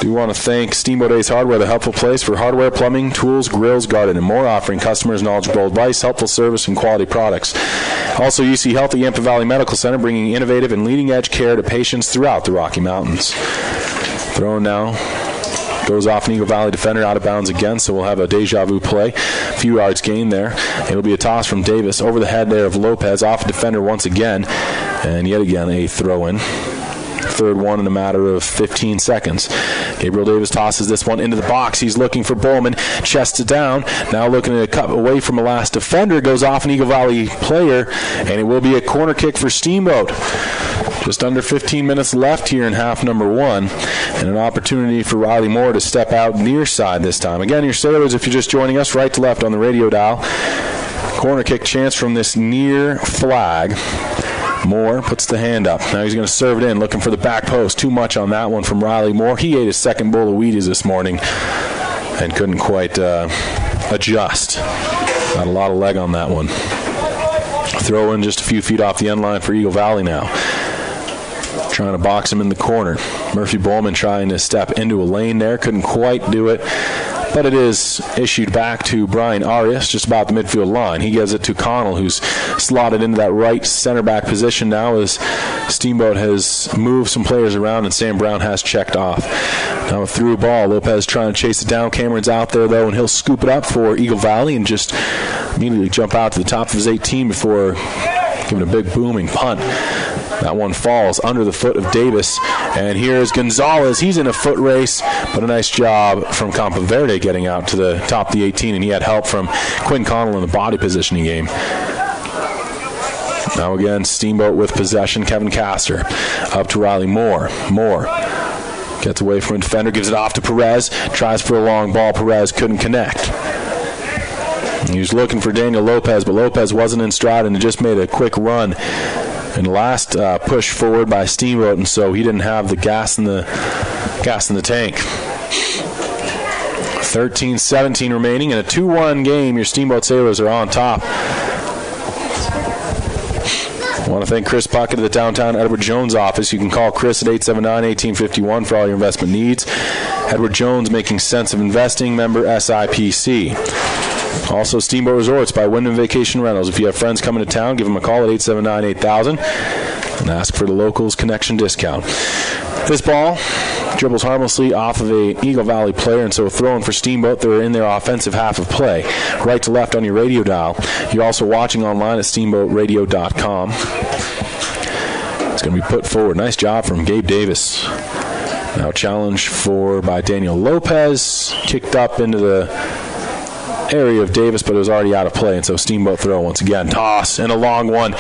Do want to thank Steamboat Ace Hardware, the helpful place for hardware, plumbing, tools, grills, garden, and more, offering customers knowledgeable advice, helpful service, and quality products. Also, UC Health, the Yampa Valley Medical Center, bringing innovative and leading-edge care to patients throughout the Rocky Mountains. Thrown now. Goes off an Eagle Valley defender, out of bounds again, so we'll have a deja vu play. A few yards gained there. It'll be a toss from Davis over the head there of Lopez, off a defender once again, and yet again a throw-in. Third one in a matter of 15 seconds. Gabriel Davis tosses this one into the box. He's looking for Bowman. Chests it down. Now looking to cut away from a last defender. Goes off an Eagle Valley player, and it will be a corner kick for Steamboat. Just under 15 minutes left here in half number one, and an opportunity for Riley Moore to step out near side this time. Again, your Sailors, if you're just joining us, right to left on the radio dial. Corner kick chance from this near flag. Moore puts the hand up. Now he's going to serve it in, looking for the back post. Too much on that one from Riley Moore. He ate his second bowl of Wheaties this morning and couldn't quite adjust. Got a lot of leg on that one. Throw in just a few feet off the end line for Eagle Valley now. Trying to box him in the corner. Murphy Bowman trying to step into a lane there. Couldn't quite do it. But it is issued back to Brian Arias, just about the midfield line. He gives it to Connell, who's slotted into that right center back position now as Steamboat has moved some players around and Sam Brown has checked off. Now a through ball. Lopez trying to chase it down. Cameron's out there, though, and he'll scoop it up for Eagle Valley and just immediately jump out to the top of his 18 before giving a big booming punt. That one falls under the foot of Davis. And here's Gonzalez. He's in a foot race, but a nice job from Campaverde getting out to the top of the 18, and he had help from Quinn Connell in the body positioning game. Now again, Steamboat with possession. Kevin Castor up to Riley Moore. Moore gets away from a defender, gives it off to Perez. Tries for a long ball. Perez couldn't connect. He was looking for Daniel Lopez, but Lopez wasn't in stride and just made a quick run. And the last push forward by Steamboat, and so he didn't have the gas in the tank. 13-17 remaining in a 2-1 game. Your Steamboat Sailors are on top. I want to thank Chris Puckett of the downtown Edward Jones office. You can call Chris at 879-1851 for all your investment needs. Edward Jones, making sense of investing, member SIPC. Also, Steamboat Resorts by Wyndham Vacation Rentals. If you have friends coming to town, give them a call at 879-8000 and ask for the locals connection discount. This ball dribbles harmlessly off of a Eagle Valley player, and so throwing for Steamboat. They're in their offensive half of play. Right to left on your radio dial. You're also watching online at steamboatradio.com. It's going to be put forward. Nice job from Gabe Davis. Now challenged by Daniel Lopez. Kicked up into the area of Davis, but it was already out of play, and so Steamboat throw once again. Toss and a long one.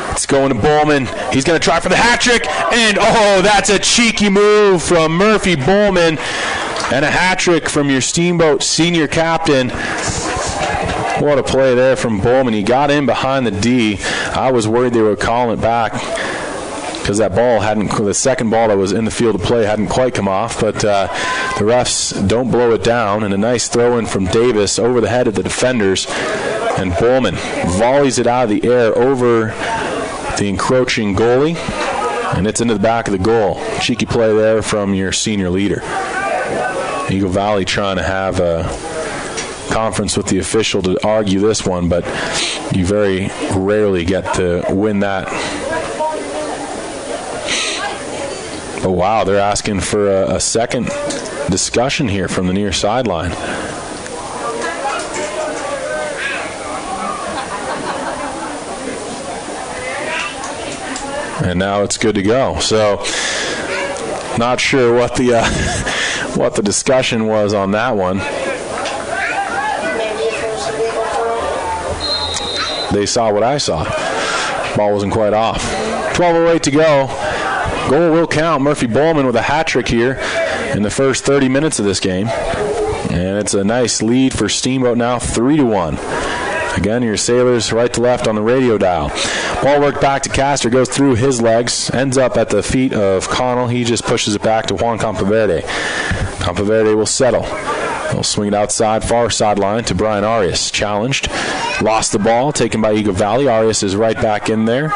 It's going to Bowman. He's going to try for the hat trick, and that's a cheeky move from Murphy Bowman, and a hat trick from your Steamboat senior captain. What a play there from Bowman. He got in behind the D. I was worried they would call it back because the second ball that was in the field of play hadn't quite come off, but the refs don't blow it down, and a nice throw in from Davis over the head of the defenders, and Bowman volleys it out of the air over the encroaching goalie, and it's into the back of the goal. Cheeky play there from your senior leader. Eagle Valley trying to have a conference with the official to argue this one, but you very rarely get to win that. Oh, wow, they're asking for a second discussion here from the near sideline. And now it's good to go. So, not sure what the discussion was on that one. They saw what I saw. Ball wasn't quite off. 12:08 to go. Goal will count. Murphy Bowman with a hat trick here in the first 30 minutes of this game. And it's a nice lead for Steamboat now, 3-1. Again, your Sailors right to left on the radio dial. Ball worked back to Castor, goes through his legs, ends up at the feet of Connell. He just pushes it back to Juan Campaverde. Campaverde will settle. He'll swing it outside, far sideline to Brian Arias. Challenged. Lost the ball, taken by Eagle Valley. Arias is right back in there.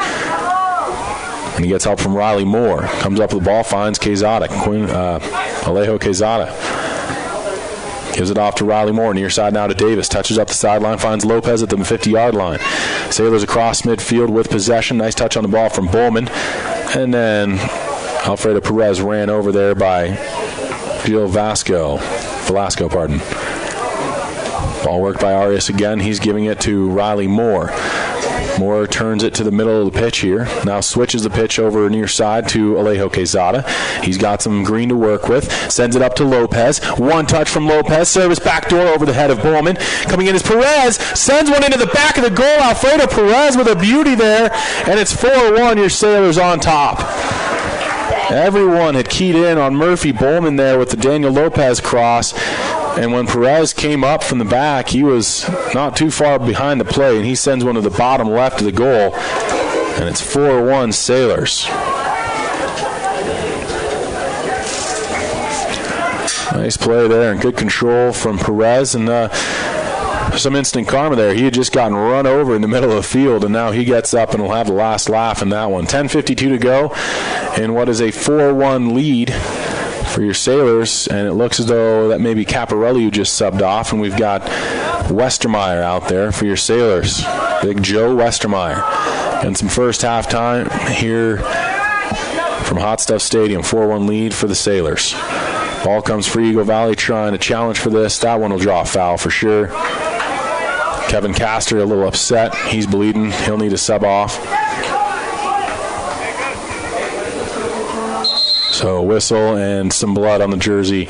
And he gets help from Riley Moore. Comes up with the ball, finds Quezada. Alejo Quezada. Gives it off to Riley Moore. Near side now to Davis. Touches up the sideline, finds Lopez at the 50-yard line. Sailors across midfield with possession. Nice touch on the ball from Bowman. And then Alfredo Perez ran over there by Gil Velasco. Ball worked by Arias again. He's giving it to Riley Moore. Moore turns it to the middle of the pitch here. Now switches the pitch over near side to Alejo Quezada. He's got some green to work with. Sends it up to Lopez. One touch from Lopez. Service backdoor over the head of Bowman. Coming in is Perez. Sends one into the back of the goal. Alfredo Perez with a beauty there. And it's 4-1. Your Sailors on top. Everyone had keyed in on Murphy Bowman there with the Daniel Lopez cross. And when Perez came up from the back, he was not too far behind the play, and he sends one to the bottom left of the goal, and it's 4-1 Sailors. Nice play there and good control from Perez, and some instant karma there. He had just gotten run over in the middle of the field, and now he gets up and will have the last laugh in that one. 10:52 to go in what is a 4-1 lead for your Sailors, and it looks as though that may be Caparelli who just subbed off, and we've got Westermeyer out there for your Sailors. Big Joe Westermeyer. And some first half time here from Hot Stuff Stadium. 4-1 lead for the Sailors. Ball comes for Eagle Valley trying to challenge for this. That one will draw a foul for sure. Kevin Castor a little upset. He's bleeding. He'll need a sub off. So a whistle and some blood on the jersey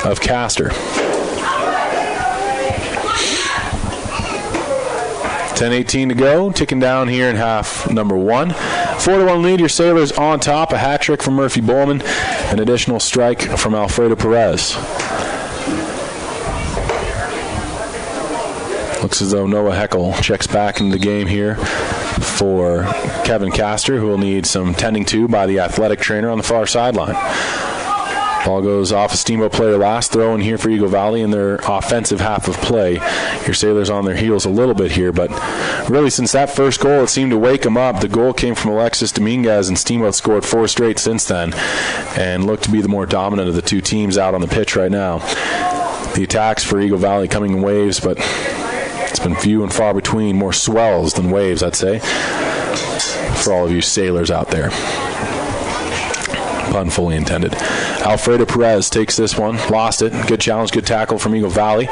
of Castor. 10:18 to go, ticking down here in half number one. 4-1 lead, your Sailors on top. A hat trick from Murphy Bowman, an additional strike from Alfredo Perez. Looks as though Noah Heckel checks back into the game here for Kevin Castor, who will need some tending to by the athletic trainer on the far sideline. Ball goes off a Steamboat player last. Throw in here for Eagle Valley in their offensive half of play. Your Sailors on their heels a little bit here, but really since that first goal, it seemed to wake them up. The goal came from Alexis Dominguez, and Steamboat scored 4 straight since then and looked to be the more dominant of the two teams out on the pitch right now. The attacks for Eagle Valley coming in waves, but it's been few and far between. More swells than waves, I'd say, for all of you Sailors out there. Pun fully intended. Alfredo Perez takes this one, lost it. Good challenge, good tackle from Eagle Valley.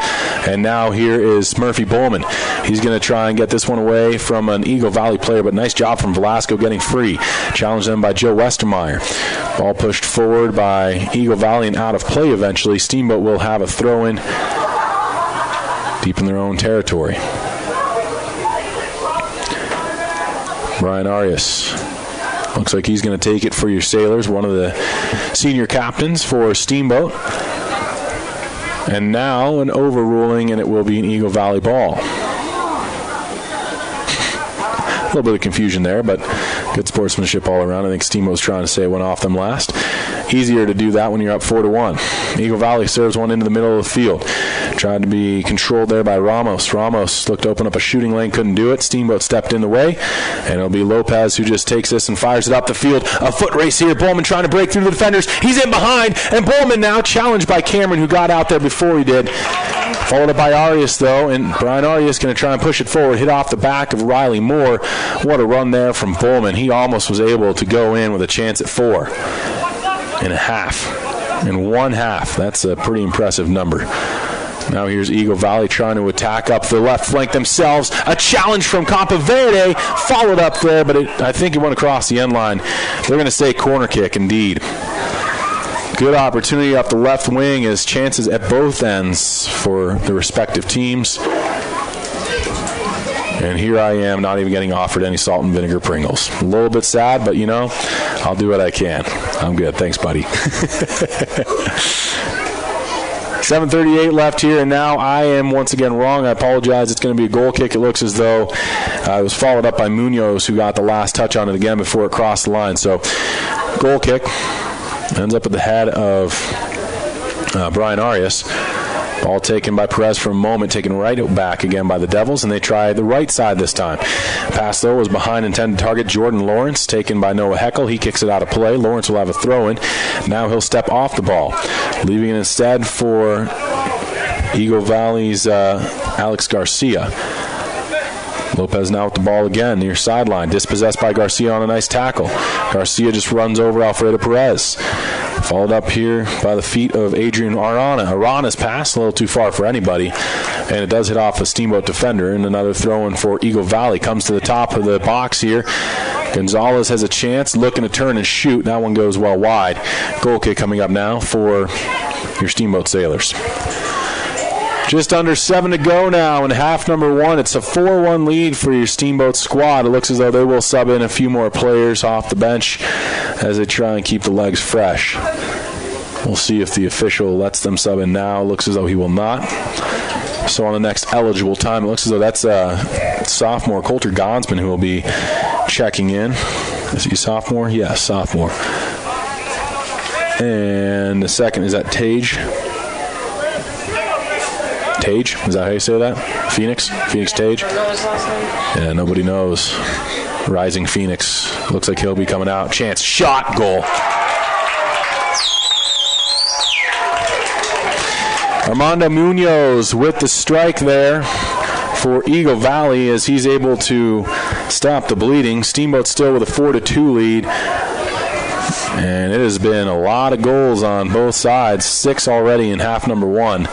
And now here is Murphy Bowman. He's going to try and get this one away from an Eagle Valley player, but nice job from Velasco getting free. Challenged then by Joe Westermeyer. Ball pushed forward by Eagle Valley and out of play eventually. Steamboat will have a throw-in deep in their own territory. Brian Arias looks like he's going to take it for your Sailors, one of the senior captains for Steamboat. And now an overruling, and it will be an Eagle Valley ball. A little bit of confusion there, but good sportsmanship all around. I think Steamboat's trying to say it went off them last. Easier to do that when you're up 4-1. Eagle Valley serves one into the middle of the field. Tried to be controlled there by Ramos. Ramos looked to open up a shooting lane, couldn't do it. Steamboat stepped in the way, and it'll be Lopez who just takes this and fires it up the field. A foot race here. Bowman trying to break through the defenders. He's in behind, and Bowman now challenged by Cameron, who got out there before he did. Followed up by Arias, though, and Brian Arias going to try and push it forward. Hit off the back of Riley Moore. What a run there from Bowman. He almost was able to go in with a chance at 4.5. In one half. That's a pretty impressive number. Now here's Eagle Valley trying to attack up the left flank themselves. A challenge from Campoverde. Followed up there, but I think it went across the end line. They're going to say corner kick, indeed. Good opportunity up the left wing as chances at both ends for the respective teams. And here I am not even getting offered any salt and vinegar Pringles. A little bit sad, but you know, I'll do what I can. I'm good. Thanks, buddy. 7:38 left here, and now I am once again wrong. I apologize. It's going to be a goal kick. It looks as though it was followed up by Munoz, who got the last touch on it again before it crossed the line. So, goal kick. Ends up at the head of Brian Arias. Ball taken by Perez for a moment, taken right back again by the Devils, and they try the right side this time. Pass, though, was behind intended target Jordan Lawrence, taken by Noah Heckel. He kicks it out of play. Lawrence will have a throw-in. Now he'll step off the ball, leaving it instead for Eagle Valley's Alex Garcia. Lopez now with the ball again near sideline. Dispossessed by Garcia on a nice tackle. Garcia just runs over Alfredo Perez. Followed up here by the feet of Adrian Arana. Arana's pass a little too far for anybody, and it does hit off a Steamboat defender. And another throw-in for Eagle Valley. Comes to the top of the box here. Gonzalez has a chance, looking to turn and shoot. That one goes well wide. Goal kick coming up now for your Steamboat Sailors. Just under 7 to go now in half number 1. It's a 4-1 lead for your Steamboat squad. It looks as though they will sub in a few more players off the bench as they try and keep the legs fresh. We'll see if the official lets them sub in now. Looks as though he will not. So on the next eligible time, it looks as though that's sophomore Coulter Gonsman who will be checking in. Is he sophomore? Yes, sophomore. And the second, is that Tage? Tage? Is that how you say that? Phoenix? Phoenix Tage? Yeah, nobody knows. Rising Phoenix. Looks like he'll be coming out. Chance. Shot. Goal. Armando Munoz with the strike there for Eagle Valley as he's able to stop the bleeding. Steamboat still with a 4-2 lead. And it has been a lot of goals on both sides. 6 already in half number 1.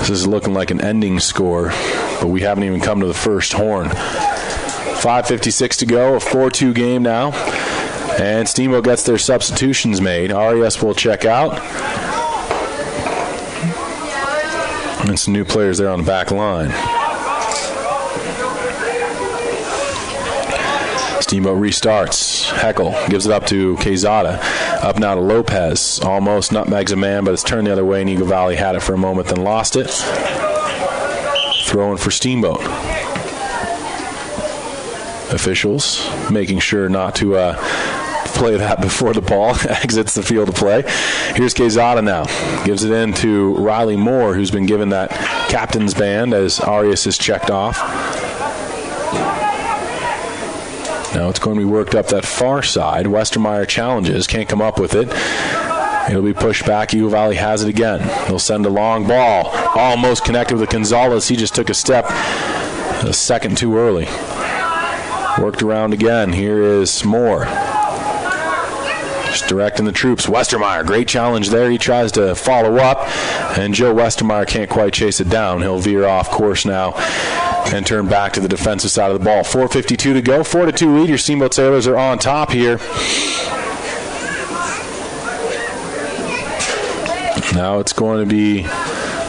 This is looking like an ending score, but we haven't even come to the first horn. 5:56 to go, a 4-2 game now. And Steamboat gets their substitutions made. RES will check out. And some new players there on the back line. Steamboat restarts. Heckel gives it up to Quezada. Up now to Lopez. Almost nutmegs a man, but it's turned the other way, and Eagle Valley had it for a moment, then lost it. Throwing for Steamboat. Officials making sure not to play that before the ball exits the field of play. Here's Quezada now. Gives it in to Riley Moore, who's been given that captain's band as Arias is checked off. Now it's going to be worked up that far side. Westermeyer challenges, can't come up with it. It'll be pushed back. Eagle Valley has it again. They'll send a long ball. Almost connected with Gonzalez. He just took a step a second too early. Worked around again. Here is Moore. Just directing the troops. Westermeyer, great challenge there. He tries to follow up, and Joe Westermeyer can't quite chase it down. He'll veer off course now and turn back to the defensive side of the ball. 4:52 to go. 4-2 lead. Your Steamboat Sailors are on top here. Now it's going to be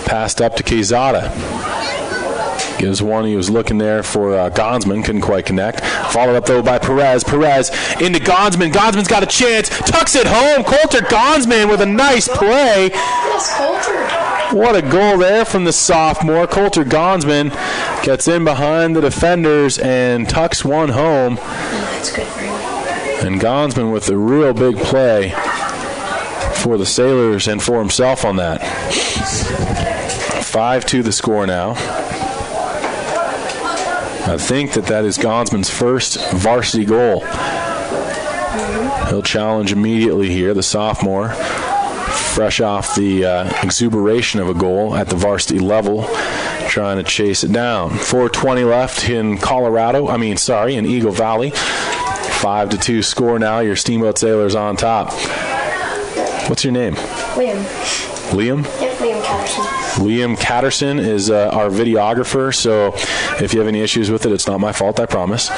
passed up to Quezada. Gives one. He was looking there for Gonsman. Couldn't quite connect. Followed up, though, by Perez. Perez into Gonsman. Gonsman's got a chance. Tucks it home. Coulter Gonsman with a nice play. Yes, Coulter. What a goal there from the sophomore. Coulter Gonsman gets in behind the defenders and tucks one home. Oh, that's good for him. And Gonsman with a real big play for the Sailors and for himself on that. 5-2 the score now. I think that is Gonsman's first varsity goal. He'll challenge immediately here, the sophomore. Fresh off the exuberation of a goal at the varsity level, trying to chase it down. 4:20 left in in Eagle Valley. 5-2 score now. Your Steamboat Sailors on top. What's your name? Liam. Liam? Yep, Liam Catterson. Liam Catterson is our videographer, so if you have any issues with it, it's not my fault, I promise.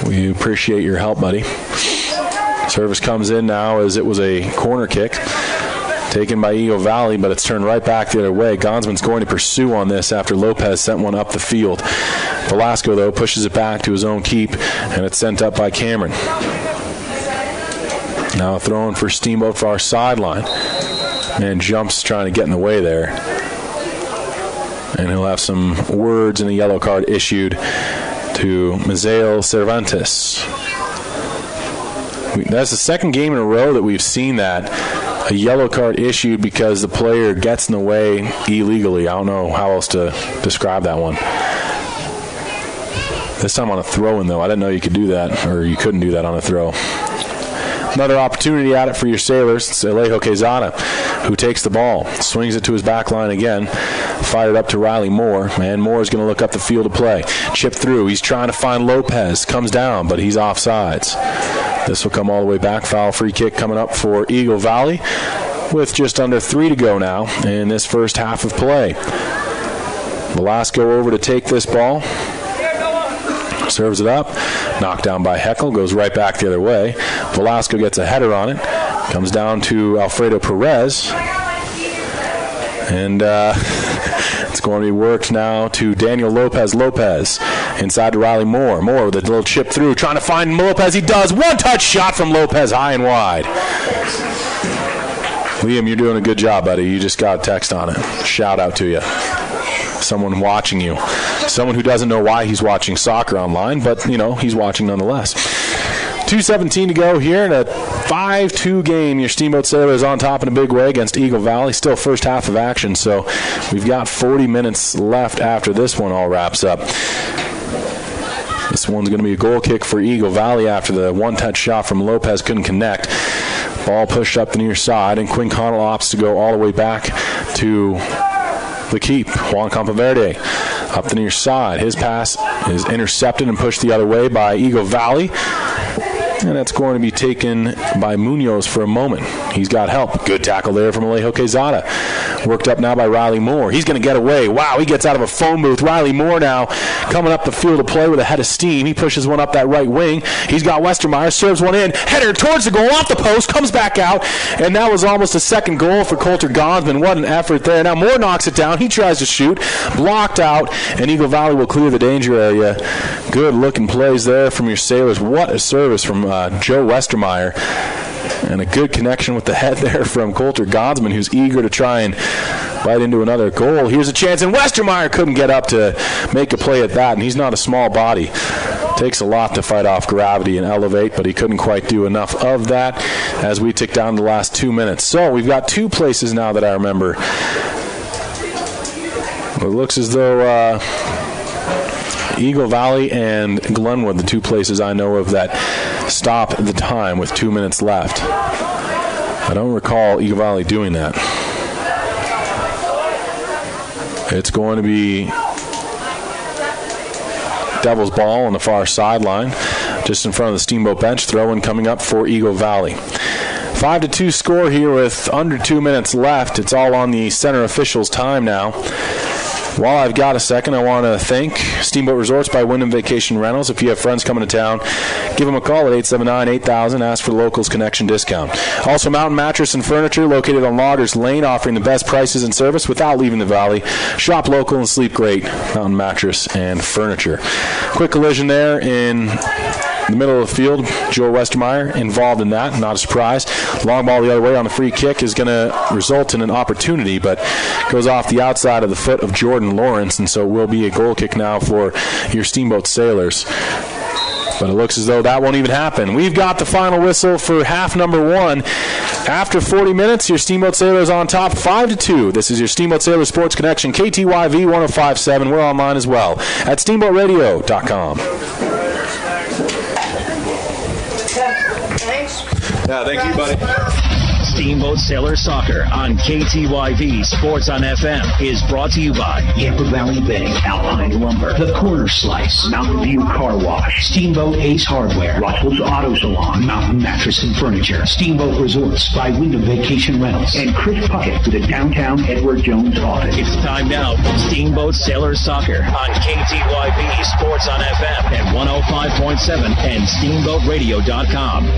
We appreciate your help, buddy. Service comes in now as it was a corner kick taken by Eagle Valley, but it's turned right back the other way. Gonsman's going to pursue on this after Lopez sent one up the field. Velasco, though, pushes it back to his own keep, and it's sent up by Cameron. Now throwing for Steamboat for our sideline. And jumps trying to get in the way there. And he'll have some words and a yellow card issued to Misael Cervantes. That's the second game in a row that we've seen that. A yellow card issued because the player gets in the way illegally. I don't know how else to describe that one. This time on a throw-in, though. I didn't know you could do that, or you couldn't do that on a throw. Another opportunity at it for your Sailors. It's Alejo Quezada who takes the ball, swings it to his back line again. Fired up to Riley Moore, and Moore's going to look up the field to play. Chip through. He's trying to find Lopez. Comes down, but he's offsides. This will come all the way back. Foul free kick coming up for Eagle Valley with just under 3 to go now in this first half of play. Velasco over to take this ball. Serves it up. Knocked down by Heckel. Goes right back the other way. Velasco gets a header on it. Comes down to Alfredo Perez. And it's going to be worked now to Daniel Lopez. Inside to Riley Moore. Moore with a little chip through. Trying to find Lopez. He does. One-touch shot from Lopez, high and wide. Liam, you're doing a good job, buddy. You just got a text on it. Shout out to you. Someone watching you. Someone who doesn't know why he's watching soccer online, but, he's watching nonetheless. 2:17 to go here in a 5-2 game. Your Steamboat Sailors on top in a big way against Eagle Valley. Still first half of action, so we've got 40 minutes left after this one all wraps up. This one's going to be a goal kick for Eagle Valley after the one-touch shot from Lopez couldn't connect. Ball pushed up the near side, and Quinn Connell opts to go all the way back to the keep. Juan Campaverde up the near side. His pass is intercepted and pushed the other way by Eagle Valley. And that's going to be taken by Munoz for a moment. He's got help. Good tackle there from Alejo Quezada. Worked up now by Riley Moore. He's going to get away. Wow, he gets out of a phone booth. Riley Moore now coming up the field to play with a head of steam. He pushes one up that right wing. He's got Westermeyer. Serves one in. Header towards the goal. Off the post. Comes back out. And that was almost a second goal for Coulter Gonsman. What an effort there. Now Moore knocks it down. He tries to shoot. Blocked out. And Eagle Valley will clear the danger area. Good looking plays there from your Sailors. What a service from Joe Westermeyer. And a good connection with the head there from Coulter Gonsman, who's eager to try and bite into another goal. Here's a chance, and Westermeyer couldn't get up to make a play at that, and he's not a small body. Takes a lot to fight off gravity and elevate, but he couldn't quite do enough of that as we tick down the last 2 minutes. So we've got two places now that I remember. It looks as though Eagle Valley and Glenwood, the two places I know of that stop the time with 2 minutes left. I don't recall Eagle Valley doing that. It's going to be Devil's ball on the far sideline, just in front of the Steamboat bench. Throw-in coming up for Eagle Valley. 5-2 score here with under 2 minutes left. It's all on the center officials' time now. While I've got a second, I want to thank Steamboat Resorts by Wyndham Vacation Rentals. If you have friends coming to town, give them a call at 879-8000. Ask for the Locals Connection discount. Also, Mountain Mattress and Furniture, located on Loggers Lane, offering the best prices and service without leaving the valley. Shop local and sleep great. Mountain Mattress and Furniture. Quick collision there in the middle of the field. Joe Westermeyer involved in that. Not a surprise. Long ball the other way on the free kick is going to result in an opportunity, but goes off the outside of the foot of Jordan Lawrence, and so will be a goal kick now for your Steamboat Sailors. But it looks as though that won't even happen. We've got the final whistle for half number one. After 40 minutes, your Steamboat Sailors on top 5-2. This is your Steamboat Sailors Sports Connection, KTYV 105.7. We're online as well at steamboatradio.com. Yeah, thank you, buddy. Steamboat Sailor Soccer on KTYV Sports on FM is brought to you by Yampa Valley Bank, Alpine Lumber, The Corner Slice, Mountain View Car Wash, Steamboat Ace Hardware, Rockwood's Auto Salon, Mountain Mattress and Furniture, Steamboat Resorts by Wyndham Vacation Rentals, and Chris Puckett for the downtown Edward Jones office. It's time now for Steamboat Sailor Soccer on KTYV Sports on FM at 105.7 and steamboatradio.com.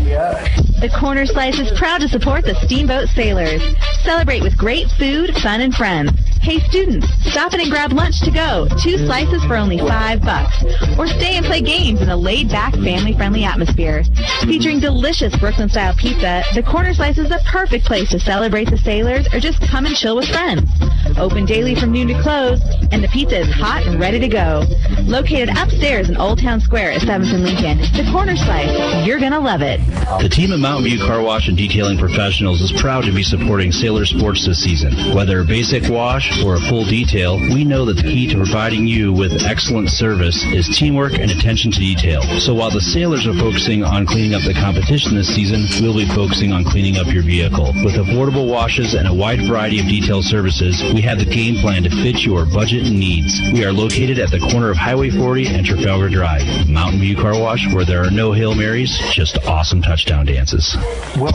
The Corner Slice is proud to support the Steamboat Sailors. Celebrate with great food, fun, and friends. Hey students, stop in and grab lunch to go. 2 slices for only $5. Or stay and play games in a laid-back, family-friendly atmosphere. Featuring delicious Brooklyn-style pizza, the Corner Slice is the perfect place to celebrate the Sailors or just come and chill with friends. Open daily from noon to close, and the pizza is hot and ready to go. Located upstairs in Old Town Square at 7th and Lincoln, the Corner Slice, you're going to love it. The team at Mountain View Car Wash and Detailing Professionals is proud to be supporting Sailor sports this season. Whether a basic wash or a full detail, we know that the key to providing you with excellent service is teamwork and attention to detail. So while the Sailors are focusing on cleaning up the competition this season, we'll be focusing on cleaning up your vehicle. With affordable washes and a wide variety of detail services, We have the game plan to fit your budget and needs. We are located at the corner of Highway 40 and Trafalgar Drive. Mountain View Car Wash, where there are no Hail Marys, just awesome touchdown dances.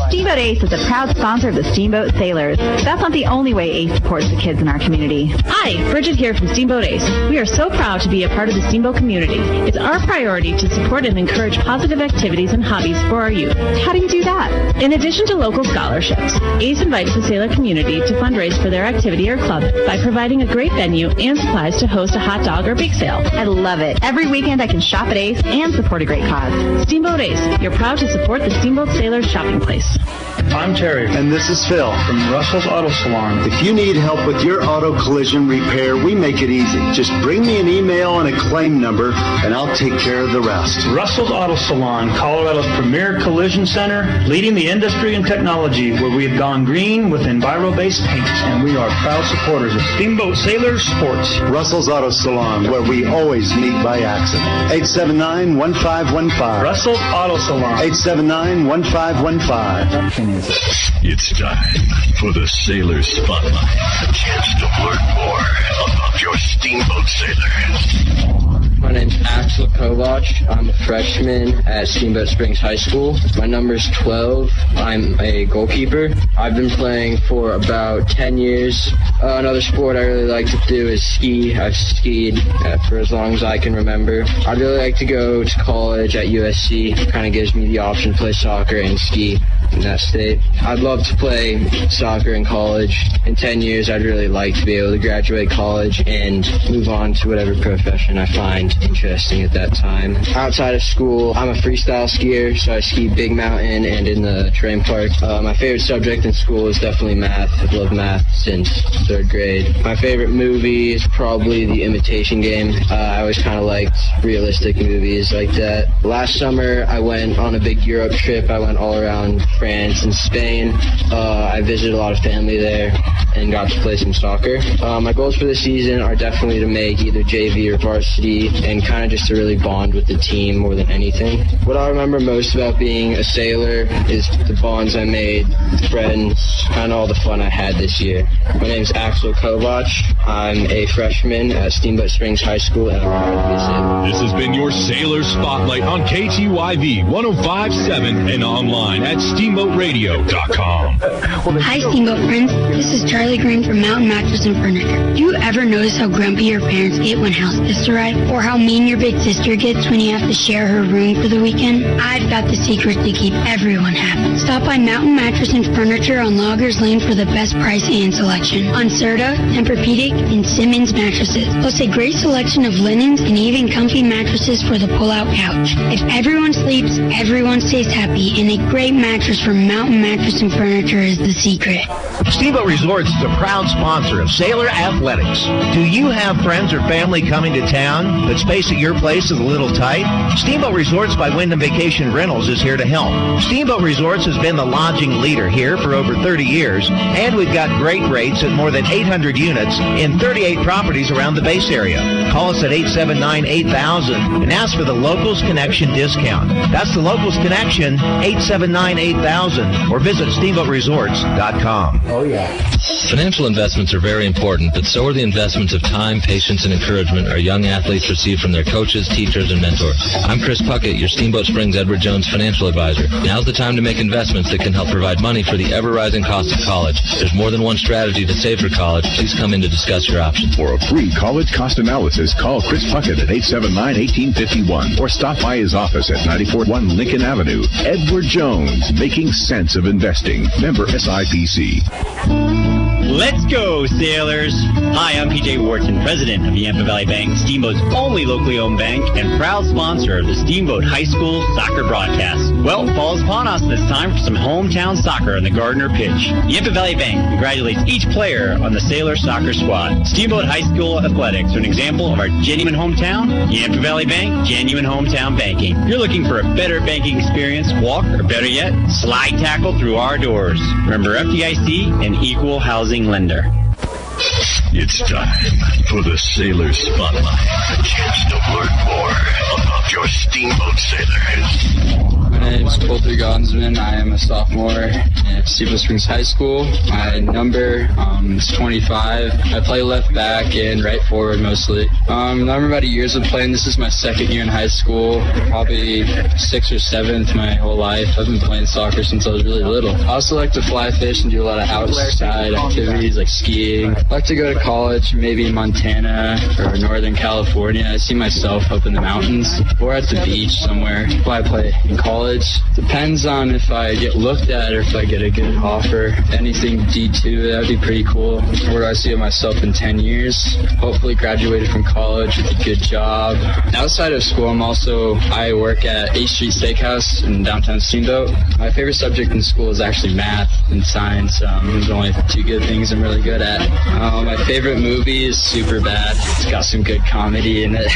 Steamboat Ace is a proud sponsor of the Steamboat Sailors. That's not the only way Ace supports the kids in our community. Hi, Bridget here from Steamboat Ace. We are so proud to be a part of the Steamboat community. It's our priority to support and encourage positive activities and hobbies for our youth. How do you do that? In addition to local scholarships, Ace invites the sailor community to fundraise for their activity or club by providing a great venue and supplies to host a hot dog or bake sale. I love it. Every weekend I can shop at Ace and support a great cause. Steamboat Ace, you're proud to support the Steamboat Sailors shopping place. I'm Terry, and this is Phil from Russell's Auto Salon. If you need help with your auto collision repair, we make it easy. Just bring me an email and a claim number, and I'll take care of the rest. Russell's Auto Salon, Colorado's premier collision center, leading the industry in technology, where we have gone green with Enviro-based paint, and we are proud supporters of Steamboat Sailor Sports. Russell's Auto Salon, where we always meet by accident. 879-1515. Russell's Auto Salon. 879-1515. It's time for the Sailor Spotlight. A chance to learn more about your Steamboat Sailors. My name's Axel Kovac. I'm a freshman at Steamboat Springs High School. My number's 12. I'm a goalkeeper. I've been playing for about 10 years. Another sport I really like to do is ski. I've skied for as long as I can remember. I'd really like to go to college at USC. It kind of gives me the option to play soccer and ski in that state. I'd love to play soccer in college. In 10 years, I'd really like to be able to graduate college and move on to whatever profession I find interesting at that time. Outside of school, I'm a freestyle skier, so I ski Big Mountain and in the terrain park. My favorite subject in school is definitely math. I've loved math since 3rd grade. My favorite movie is probably The Imitation Game. I always kind of liked realistic movies like that. Last summer, I went on a big Europe trip. I went all around France and Spain. I visited a lot of family there and got to play some soccer. My goals for this season are definitely to make either JV or varsity and kind of just to really bond with the team more than anything. What I remember most about being a sailor is the bonds I made, the friends, kind of all the fun I had this year. My name's Axel Kovac. I'm a freshman at Steamboat Springs High School, and I'm proud to be a sailor. This has been your Sailor Spotlight on KTYV 105.7 and online at SteamboatRadio.com. Hi, Steamboat friends. This is Charlie Green from Mountain Mattress and Furniture. Do you ever notice how grumpy your parents get when house guests arrive? Or how mean your big sister gets when you have to share her room for the weekend? I've got the secret to keep everyone happy. Stop by Mountain Mattress and Furniture on Loggers Lane for the best price and selection on Serta, Tempur-Pedic, and Simmons mattresses. Plus a great selection of linens and even comfy mattresses for the pull-out couch. If everyone sleeps, everyone stays happy, and a great mattress from Mountain Mattress and Furniture is the secret. Steamboat Resorts is a proud sponsor of Sailor Athletics. Do you have friends or family coming to town, but space at your place is a little tight? Steamboat Resorts by Wyndham Vacation Rentals is here to help. Steamboat Resorts has been the lodging leader here for over 30 years, and we've got great rates at more than 800 units in 38 properties around the base area. Call us at 879-8000 and ask for the Locals Connection discount. That's the Locals Connection, 879-8000, or visit SteamboatResorts.com. Oh, yeah. Financial investments are very important, but so are the investments of time, patience, and encouragement our young athletes receive from their coaches, teachers, and mentors. I'm Chris Puckett, your Steamboat Springs Edward Jones financial advisor. Now's the time to make investments that can help provide money for the ever-rising cost of college. There's more than one strategy to save for college. Please come in to discuss your options. For a free college cost analysis, call Chris Puckett at 879-1851 or stop by his office at 941 Lincoln Avenue. Edward Jones, making sense of investing. Member SIPC. Let's go, sailors. Hi, I'm PJ Wharton, president of Yampa Valley Bank, Steamboat's only locally owned bank and proud sponsor of the Steamboat High School soccer broadcast. Well, fall is upon us, and it's time for some hometown soccer on the Gardner pitch. Yampa Valley Bank congratulates each player on the Sailor soccer squad. Steamboat High School athletics are an example of our genuine hometown. Yampa Valley Bank, genuine hometown banking. If you're looking for a better banking experience, walk, or better yet, slide tackle through our doors. Remember FDIC and equal housing lender. It's time for the Sailor Spotlight. A chance to learn more about your Steamboat Sailors. My name is Colter Gonsman. I am a sophomore at Steamboat Springs High School. My number is 25. I play left back and right forward mostly. I remember about a years of playing. This is my second year in high school, probably 6th or 7th my whole life. I've been playing soccer since I was really little. I also like to fly fish and do a lot of outside activities like skiing. I like to go to college, maybe in Montana or Northern California. I see myself up in the mountains or at the beach somewhere. Why I play in college depends on if I get looked at or if I get a good offer. Anything D2, that would be pretty cool. Where do I see myself in 10 years? Hopefully graduated from college with a good job. Outside of school, I work at 8th Street Steakhouse in downtown Steamboat. My favorite subject in school is actually math and science. Those are the only two good things I'm really good at. My favorite movie is Superbad. It's got some good comedy in it.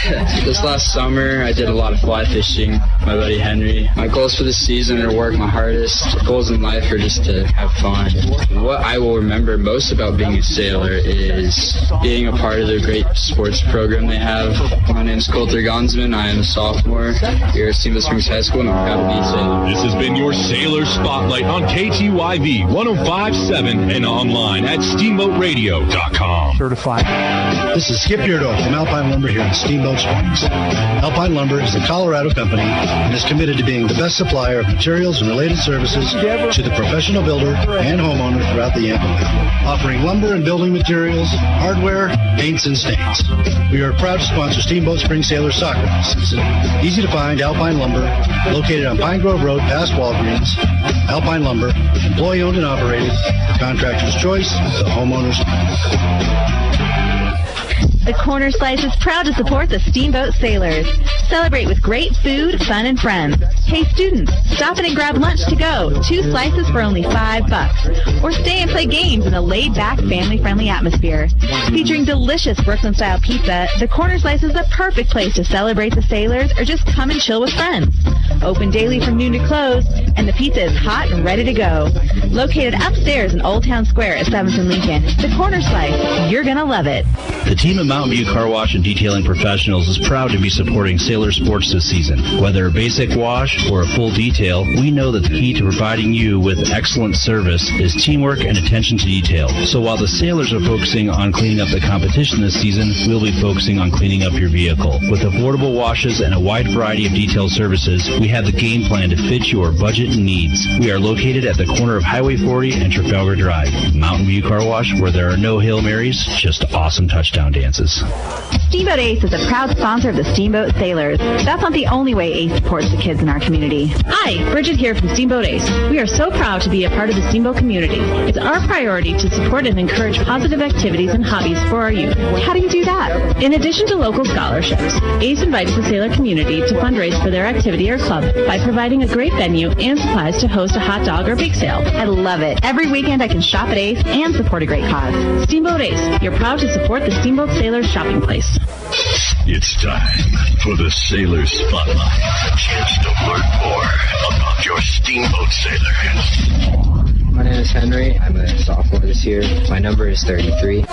This last summer, I did a lot of fly fishing with my buddy Henry. My goals for this season are to work my hardest. Goals in life are just to have fun. What I will remember most about being a sailor is being a part of the great sports program they have. My name is Colter Gonsman. I am a sophomore here at Steamboat Springs High School, and I'm proud to be a sailor. This has been your Sailor Spotlight on KTYV 105.7 and online at SteamboatRadio.com. Certified. This is Skip Beardo from Alpine Lumber here in Steamboat Springs. Alpine Lumber is a Colorado company and is committed to being the best supplier of materials and related services to the professional builder and homeowner throughout the Yampa Valley, offering lumber and building materials, hardware, paints, and stains. We are proud to sponsor Steamboat Springs Sailor Soccer this season. Easy to find Alpine Lumber, located on Pine Grove Road past Walgreens. Alpine Lumber, employee-owned and operated, the contractor's choice, the homeowner's. The Corner Slice is proud to support the Steamboat Sailors. Celebrate with great food, fun, and friends. Hey students, stop in and grab lunch to go. 2 slices for only $5. Or stay and play games in a laid-back, family-friendly atmosphere. Featuring delicious Brooklyn-style pizza, the Corner Slice is the perfect place to celebrate the Sailors or just come and chill with friends. Open daily from noon to close, and the pizza is hot and ready to go. Located upstairs in Old Town Square at 7th and Lincoln, the Corner Slice, you're gonna love it. The team at Mountain View Car Wash and Detailing Professionals is proud to be supporting Sailor Sports this season. Whether a basic wash or a full detail, we know that the key to providing you with excellent service is teamwork and attention to detail. So while the Sailors are focusing on cleaning up the competition this season, we'll be focusing on cleaning up your vehicle. With affordable washes and a wide variety of detailed services, we have the game plan to fit your budget and needs. We are located at the corner of Highway 40 and Trafalgar Drive. Mountain View Car Wash, where there are no Hail Marys, just awesome touchdown dances. Steamboat Ace is a proud sponsor of the Steamboat Sailors. That's not the only way Ace supports the kids in our community. Hi, Bridget here from Steamboat Ace. We are so proud to be a part of the Steamboat community. It's our priority to support and encourage positive activities and hobbies for our youth. How do you do that? In addition to local scholarships, Ace invites the sailor community to fundraise for their activity or club by providing a great venue and supplies to host a hot dog or bake sale. I love it. Every weekend I can shop at Ace and support a great cause. Steamboat Ace, you're proud to support the Steamboat Sailors shopping place. It's time for the Sailor Spotlight. A chance to learn more about your Steamboat Sailor. My name is Henry. I'm a sophomore this year. My number is 33.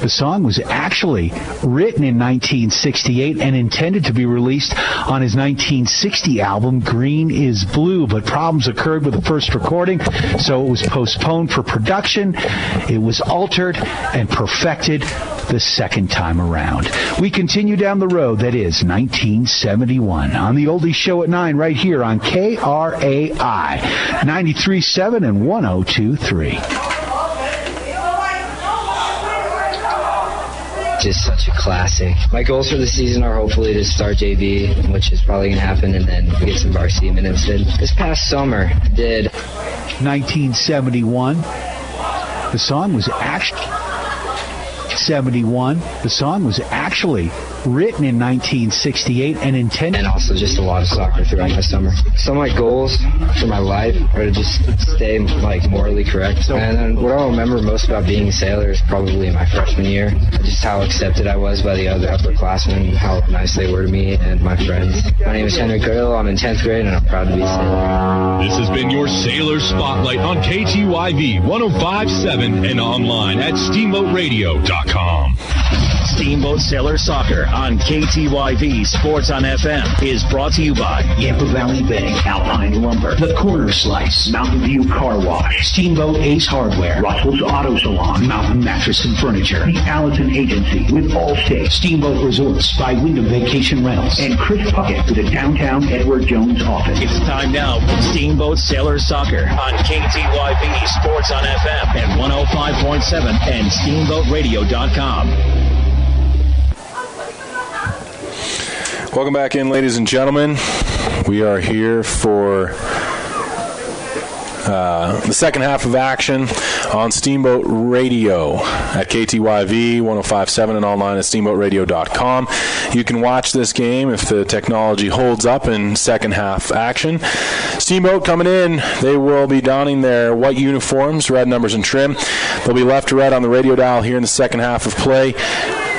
The song was actually written in 1968 and intended to be released on his 1960 album, Green is Blue, but problems occurred with the first recording, so it was postponed for production. It was altered and perfected the second time around. We continue down the road, that is 1971, on the Oldies Show at 9 right here on KRAI 93.7 and 102.3. Just such a classic. My goals for the season are hopefully to start JV, which is probably going to happen, and then get some varsity minutes in. This past summer, I did 1971. The song was actually written in 1968 and intended. And also just a lot of soccer throughout my summer. Some of my goals for my life are to just stay morally correct. And then what I'll remember most about being a sailor is probably my freshman year. Just how accepted I was by the other upperclassmen, how nice they were to me and my friends. My name is Henry Girdle. I'm in 10th grade and I'm proud to be a sailor. This has been your Sailor Spotlight on KTYV 105.7 and online at SteamboatRadio.com. Steamboat Sailor Soccer on KTYV Sports on FM is brought to you by Yampa Valley Bank, Alpine Lumber, The Corner Slice, Mountain View Car Wash, Steamboat Ace Hardware, Rossville's Auto Salon, Mountain Mattress and Furniture, the Allison Agency with Allstate, Steamboat Resorts by Wyndham Vacation Rentals, and Chris Puckett with the Downtown Edward Jones office. It's time now for Steamboat Sailor Soccer on KTYV Sports on FM at 105.7 and SteamboatRadio.com. Welcome back in, ladies and gentlemen. We are here for the second half of action on Steamboat Radio at KTYV 105.7 and online at SteamboatRadio.com. You can watch this game if the technology holds up in second half action. Steamboat coming in. They will be donning their white uniforms, red numbers and trim. They'll be left to red on the radio dial here in the second half of play.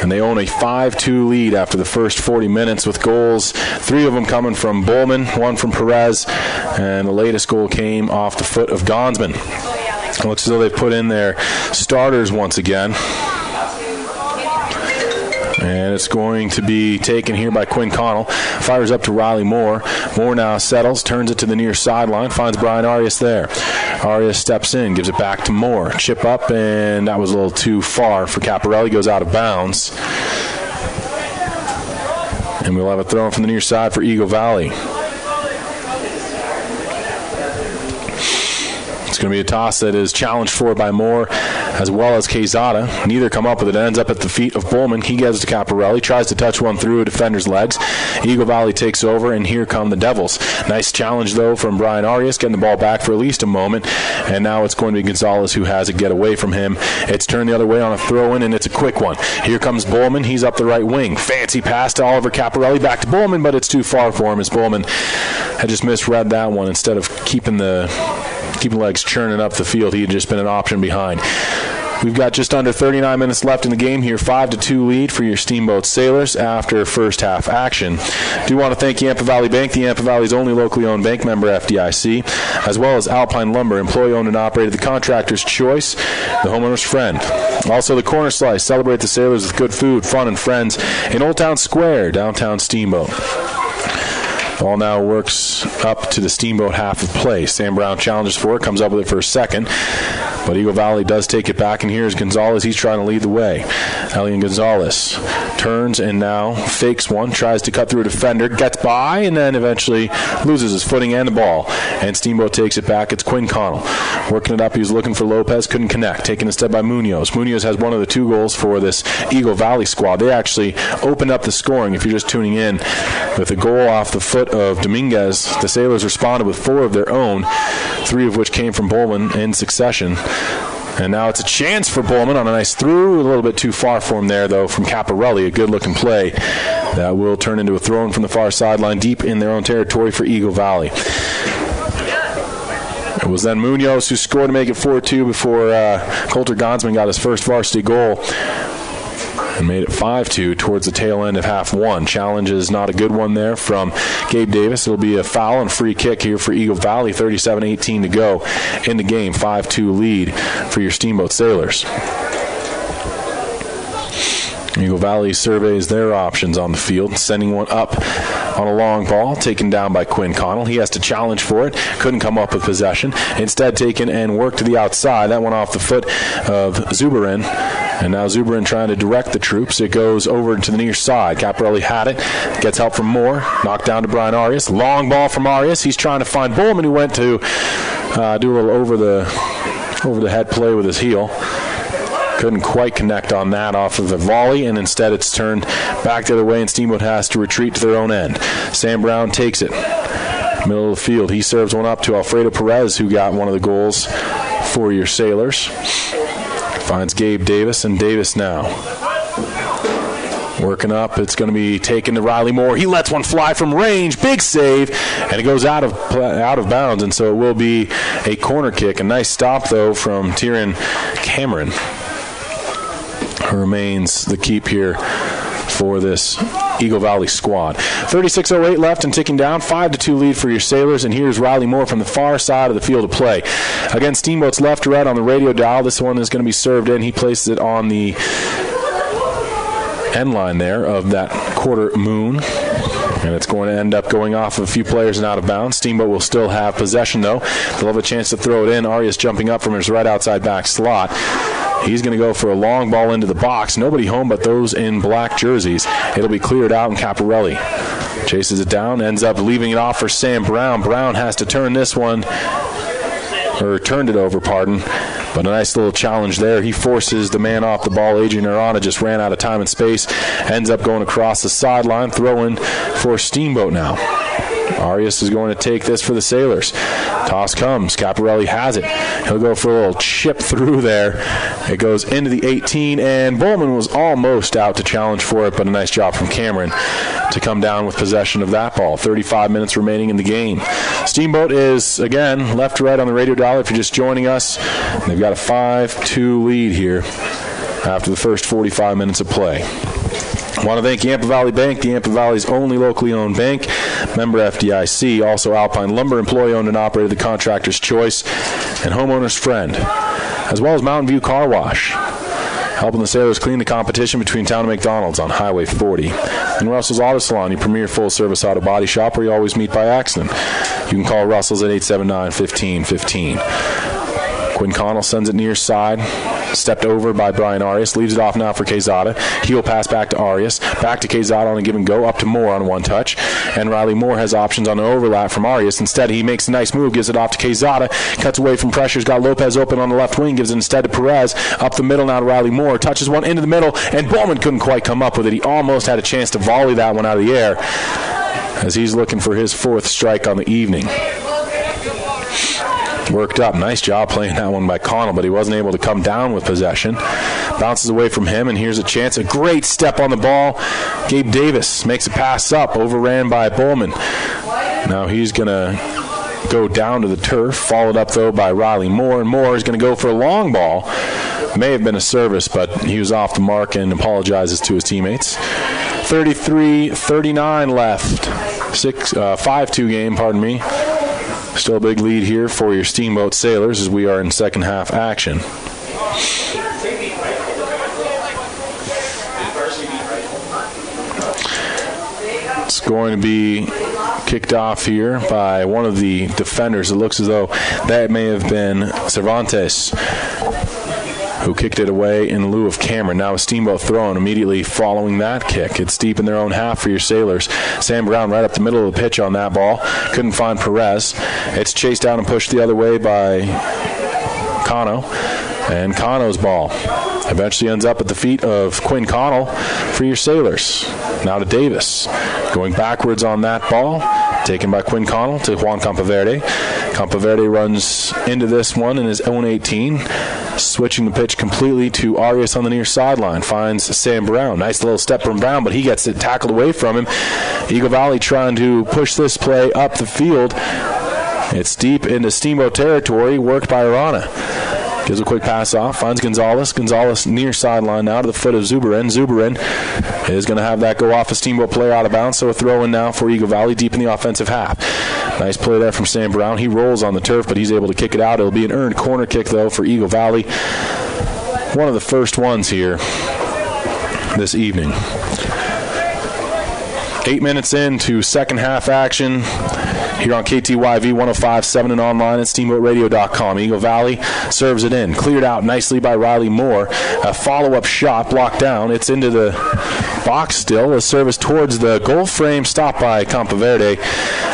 And they own a 5-2 lead after the first 40 minutes with goals, 3 of them coming from Bowman, 1 from Perez, and the latest goal came off the foot of Gonsman. It looks as though they've put in their starters once again. And it's going to be taken here by Quinn Connell. Fires up to Riley Moore. Moore now settles, turns it to the near sideline, finds Brian Arias there. Arias steps in, gives it back to Moore. Chip up, and that was a little too far for Caparelli. Goes out of bounds. And we'll have a throw in from the near side for Eagle Valley. It's going to be a toss that is challenged for by Moore as well as Quezada. Neither come up with it. It ends up at the feet of Bowman. He gives it to Caparelli. Tries to touch one through a defender's legs. Eagle Valley takes over, and here come the Devils. Nice challenge, though, from Brian Arias, getting the ball back for at least a moment. And now it's going to be Gonzalez who has it get away from him. It's turned the other way on a throw-in, and it's a quick one. Here comes Bowman. He's up the right wing. Fancy pass to Oliver Caparelli. Back to Bowman, but it's too far for him as Bowman had just misread that one. Instead of keeping legs churning up the field, he had just been an option behind. We've got just under 39 minutes left in the game here. 5-2 lead for your Steamboat Sailors after first half action. Do want to thank Yampa Valley Bank, the Yampa Valley's only locally owned bank, member FDIC, as well as Alpine Lumber, employee owned and operated, the contractor's choice, the homeowner's friend. Also the Corner Slice. Celebrate the Sailors with good food, fun, and friends in Old Town Square, downtown Steamboat. Ball now works up to the Steamboat half of play. Sam Brown challenges for it, comes up with it for a second. But Eagle Valley does take it back, and here's Gonzalez. He's trying to lead the way. Elian Gonzalez turns and now fakes one, tries to cut through a defender, gets by, and then eventually loses his footing and the ball. And Steamboat takes it back. It's Quinn Connell. Working it up, he was looking for Lopez, couldn't connect. Taken instead by Munoz. Munoz has one of the 2 goals for this Eagle Valley squad. They actually opened up the scoring, if you're just tuning in, with a goal off the foot of Dominguez. The Sailors responded with 4 of their own, 3 of which came from Bowman in succession. And now it's a chance for Bowman on a nice through. A little bit too far for him there, though, from Caparelli. A good-looking play that will turn into a throw-in from the far sideline deep in their own territory for Eagle Valley. It was then Munoz who scored to make it 4-2 before Coulter Gonsman got his first varsity goal and made it 5-2 towards the tail end of half one. Challenge is not a good one there from Gabe Davis. It'll be a foul and free kick here for Eagle Valley. 37-18 to go in the game. 5-2 lead for your Steamboat Sailors. Eagle Valley surveys their options on the field, sending one up on a long ball, taken down by Quinn Connell. He has to challenge for it. Couldn't come up with possession. Instead taken and worked to the outside. That went off the foot of Zuberin. And now Zuberin trying to direct the troops. It goes over to the near side. Caparelli had it. Gets help from Moore. Knocked down to Brian Arias. Long ball from Arias. He's trying to find Bowman, who went to do a little over the head play with his heel. Couldn't quite connect on that off of the volley, and instead it's turned back the other way, and Steamboat has to retreat to their own end. Sam Brown takes it. Middle of the field. He serves one up to Alfredo Perez, who got one of the goals for your Sailors. Finds Gabe Davis, and Davis now working up. It's going to be taken to Riley Moore. He lets one fly from range. Big save, and it goes out of bounds, and so it will be a corner kick. A nice stop, though, from Tyrion Cameron, who remains the keep here for this Eagle Valley squad. 36:08 left and ticking down. 5-2 lead for your Sailors, and here's Riley Moore from the far side of the field of play. Again, Steamboat's left to right on the radio dial. This one is going to be served in. He places it on the end line there of that quarter moon. And it's going to end up going off of a few players and out of bounds. Steamboat will still have possession, though. They'll have a chance to throw it in. Arias jumping up from his right outside back slot. He's going to go for a long ball into the box. Nobody home but those in black jerseys. It'll be cleared out, and Caparelli chases it down, ends up leaving it off for Sam Brown. Brown has to turn this one, or turned it over, pardon. But a nice little challenge there. He forces the man off the ball. Adrian Arana just ran out of time and space. Ends up going across the sideline, throwing for Steamboat now. Arias is going to take this for the Sailors. Toss comes. Caparelli has it. He'll go for a little chip through there. It goes into the 18, and Bowman was almost out to challenge for it, but a nice job from Cameron to come down with possession of that ball. 35 minutes remaining in the game. Steamboat is, again, left to right on the radio dial if you're just joining us. They've got a 5-2 lead here after the first 45 minutes of play. I want to thank Yampa Valley Bank, the Yampa Valley's only locally owned bank, member FDIC, also Alpine Lumber, employee-owned and operated, the contractor's choice, and homeowner's friend, as well as Mountain View Car Wash, helping the Sailors clean the competition between Town and McDonald's on Highway 40. And Russell's Auto Salon, your premier full-service auto body shop where you always meet by accident. You can call Russell's at 879-1515. Quinn Connell sends it near side. Stepped over by Brian Arias. Leaves it off now for Quezada. Heel pass back to Arias. Back to Quezada on a give and go. Up to Moore on one touch. And Riley Moore has options on an overlap from Arias. Instead, he makes a nice move. Gives it off to Quezada. Cuts away from pressures. Got Lopez open on the left wing. Gives it instead to Perez. Up the middle now to Riley Moore. Touches one into the middle. And Bowman couldn't quite come up with it. He almost had a chance to volley that one out of the air as he's looking for his fourth strike on the evening. Worked up. Nice job playing that one by Connell, but he wasn't able to come down with possession. Bounces away from him, and here's a chance. A great step on the ball. Gabe Davis makes a pass up, overran by Bowman. Now he's going to go down to the turf, followed up, though, by Riley Moore, and Moore is going to go for a long ball. May have been a service, but he was off the mark and apologizes to his teammates. 33-39 left. 5-2 game, pardon me. Still a big lead here for your Steamboat Sailors as we are in second half action. It's going to be kicked off here by one of the defenders. It looks as though that may have been Cervantes, who kicked it away in lieu of Cameron. Now a Steamboat throwing immediately following that kick. It's deep in their own half for your Sailors. Sam Brown right up the middle of the pitch on that ball. Couldn't find Perez. It's chased down and pushed the other way by Cano. And Cano's ball eventually ends up at the feet of Quinn Connell for your Sailors. Now to Davis. Going backwards on that ball. Taken by Quinn Connell to Juan Campaverde. Campaverde runs into this one in his own 18. Switching the pitch completely to Arias on the near sideline. Finds Sam Brown. Nice little step from Brown, but he gets it tackled away from him. Eagle Valley trying to push this play up the field. It's deep into Steamboat territory, worked by Arana. Gives a quick pass off, finds Gonzalez. Gonzalez near sideline now to the foot of Zuberin. Zuberin is going to have that go off a Steamboat player out of bounds, so a throw in now for Eagle Valley deep in the offensive half. Nice play there from Sam Brown. He rolls on the turf, but he's able to kick it out. It'll be an earned corner kick, though, for Eagle Valley. One of the first ones here this evening. 8 minutes into second half action here on KTYV 105.7 and online at steamboatradio.com. Eagle Valley serves it in. Cleared out nicely by Riley Moore. A follow-up shot blocked down. It's into the box still. A service towards the goal frame, stopped by Campaverde.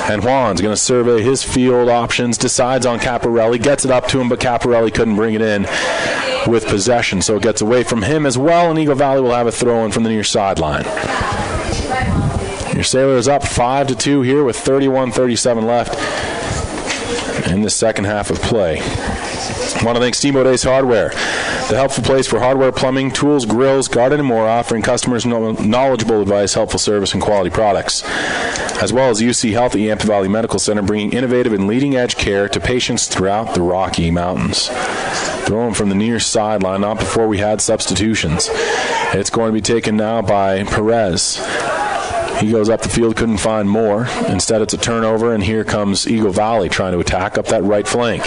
And Juan's going to survey his field options, decides on Caparelli, gets it up to him, but Caparelli couldn't bring it in with possession. So it gets away from him as well, and Eagle Valley will have a throw-in from the near sideline. Your Sailors up 5-2 here with 31-37 left in the second half of play. I want to thank Steamboat Ace Hardware, the helpful place for hardware, plumbing, tools, grills, garden, and more, offering customers knowledgeable advice, helpful service, and quality products. As well as UC Health at Yampa Valley Medical Center, bringing innovative and leading-edge care to patients throughout the Rocky Mountains. Throwing from the near sideline, not before we had substitutions. It's going to be taken now by Perez. He goes up the field, couldn't find Moore. Instead, it's a turnover, and here comes Eagle Valley trying to attack up that right flank.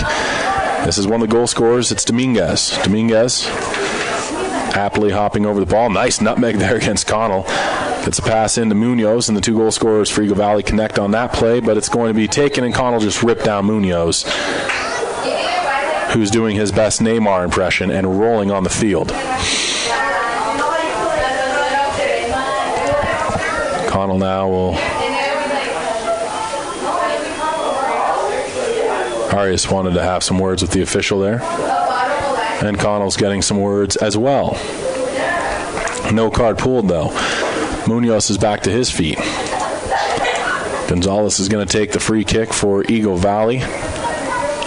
This is one of the goal scorers. It's Dominguez. Dominguez happily hopping over the ball. Nice nutmeg there against Connell. Gets a pass into Munoz, and the 2 goal scorers for Eagle Valley connect on that play, but it's going to be taken, and Connell just ripped down Munoz, who's doing his best Neymar impression and rolling on the field. Connell now will... Arias wanted to have some words with the official there. And Connell's getting some words as well. No card pulled, though. Munoz is back to his feet. Gonzalez is going to take the free kick for Eagle Valley.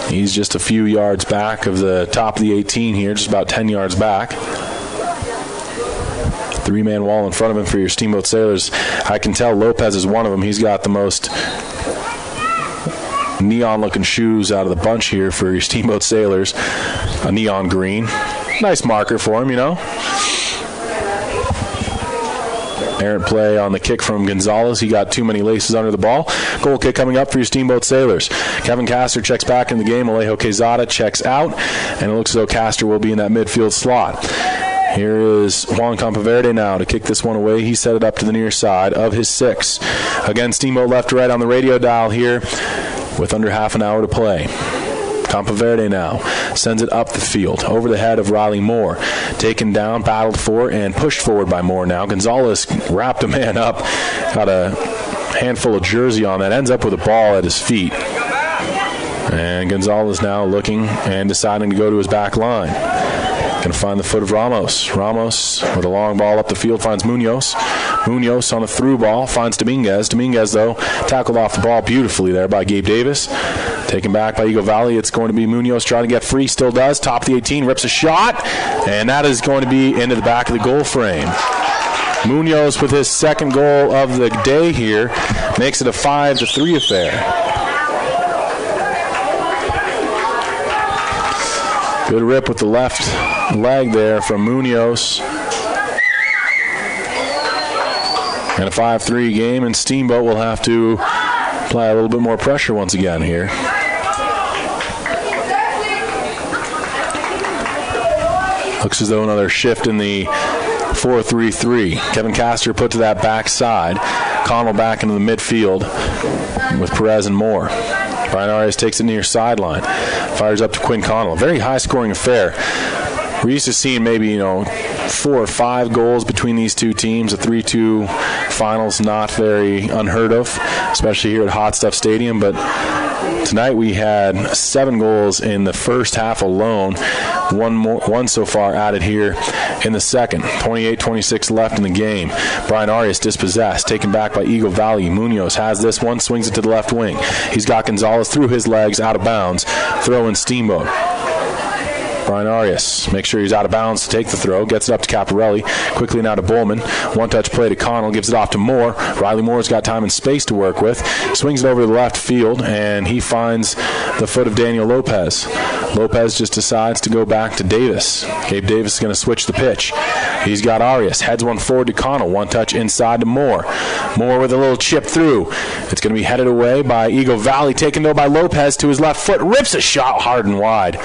He's just a few yards back of the top of the 18 here, just about 10 yards back. 3-man wall in front of him for your Steamboat Sailors. I can tell Lopez is one of them. He's got the most neon-looking shoes out of the bunch here for your Steamboat Sailors. A neon green. Nice marker for him, you know. Errant play on the kick from Gonzalez. He got too many laces under the ball. Goal kick coming up for your Steamboat Sailors. Kevin Castor checks back in the game. Alejo Quezada checks out. And it looks as though Castor will be in that midfield slot. Here is Juan Campaverde now to kick this one away. He set it up to the near side of his 6. Again, Steamboat left to right on the radio dial here with under half an hour to play. Campaverde now sends it up the field over the head of Riley Moore. Taken down, battled for, and pushed forward by Moore now. Gonzalez wrapped a man up, got a handful of jersey on that, ends up with a ball at his feet. And Gonzalez now looking and deciding to go to his back line. Going to find the foot of Ramos. Ramos with a long ball up the field finds Munoz. Munoz on a through ball finds Dominguez. Dominguez, though, tackled off the ball beautifully there by Gabe Davis. Taken back by Eagle Valley. It's going to be Munoz trying to get free. Still does. Top of the 18. Rips a shot. And that is going to be into the back of the goal frame. Munoz with his second goal of the day here makes it a 5-3 affair. Good rip with the left leg there from Munoz. And a 5-3 game, and Steamboat will have to apply a little bit more pressure once again here. Looks as though another shift in the 4-3-3. Kevin Castor put to that backside. Connell back into the midfield with Perez and Moore. Brian Arias takes it near sideline. Fires up to Quinn Connell. A very high-scoring affair. We're used to seeing maybe, 4 or 5 goals between these two teams. A 3-2 final's not very unheard of, especially here at Hot Stuff Stadium. But tonight we had 7 goals in the first half alone. One so far added here in the second. 28-26 left in the game. Brian Arias dispossessed, taken back by Eagle Valley. Munoz has this one, swings it to the left wing. He's got Gonzalez through his legs, out of bounds. Throw in Steamboat. Brian Arias makes sure he's out of bounds to take the throw. Gets it up to Caparelli. Quickly now to Bowman. One-touch play to Connell. Gives it off to Moore. Riley Moore's got time and space to work with. Swings it over to the left field, and he finds the foot of Daniel Lopez. Lopez just decides to go back to Davis. Gabe Davis is going to switch the pitch. He's got Arias. Heads one forward to Connell. One touch inside to Moore. Moore with a little chip through. It's going to be headed away by Eagle Valley. Taken though by Lopez to his left foot. Rips a shot hard and wide.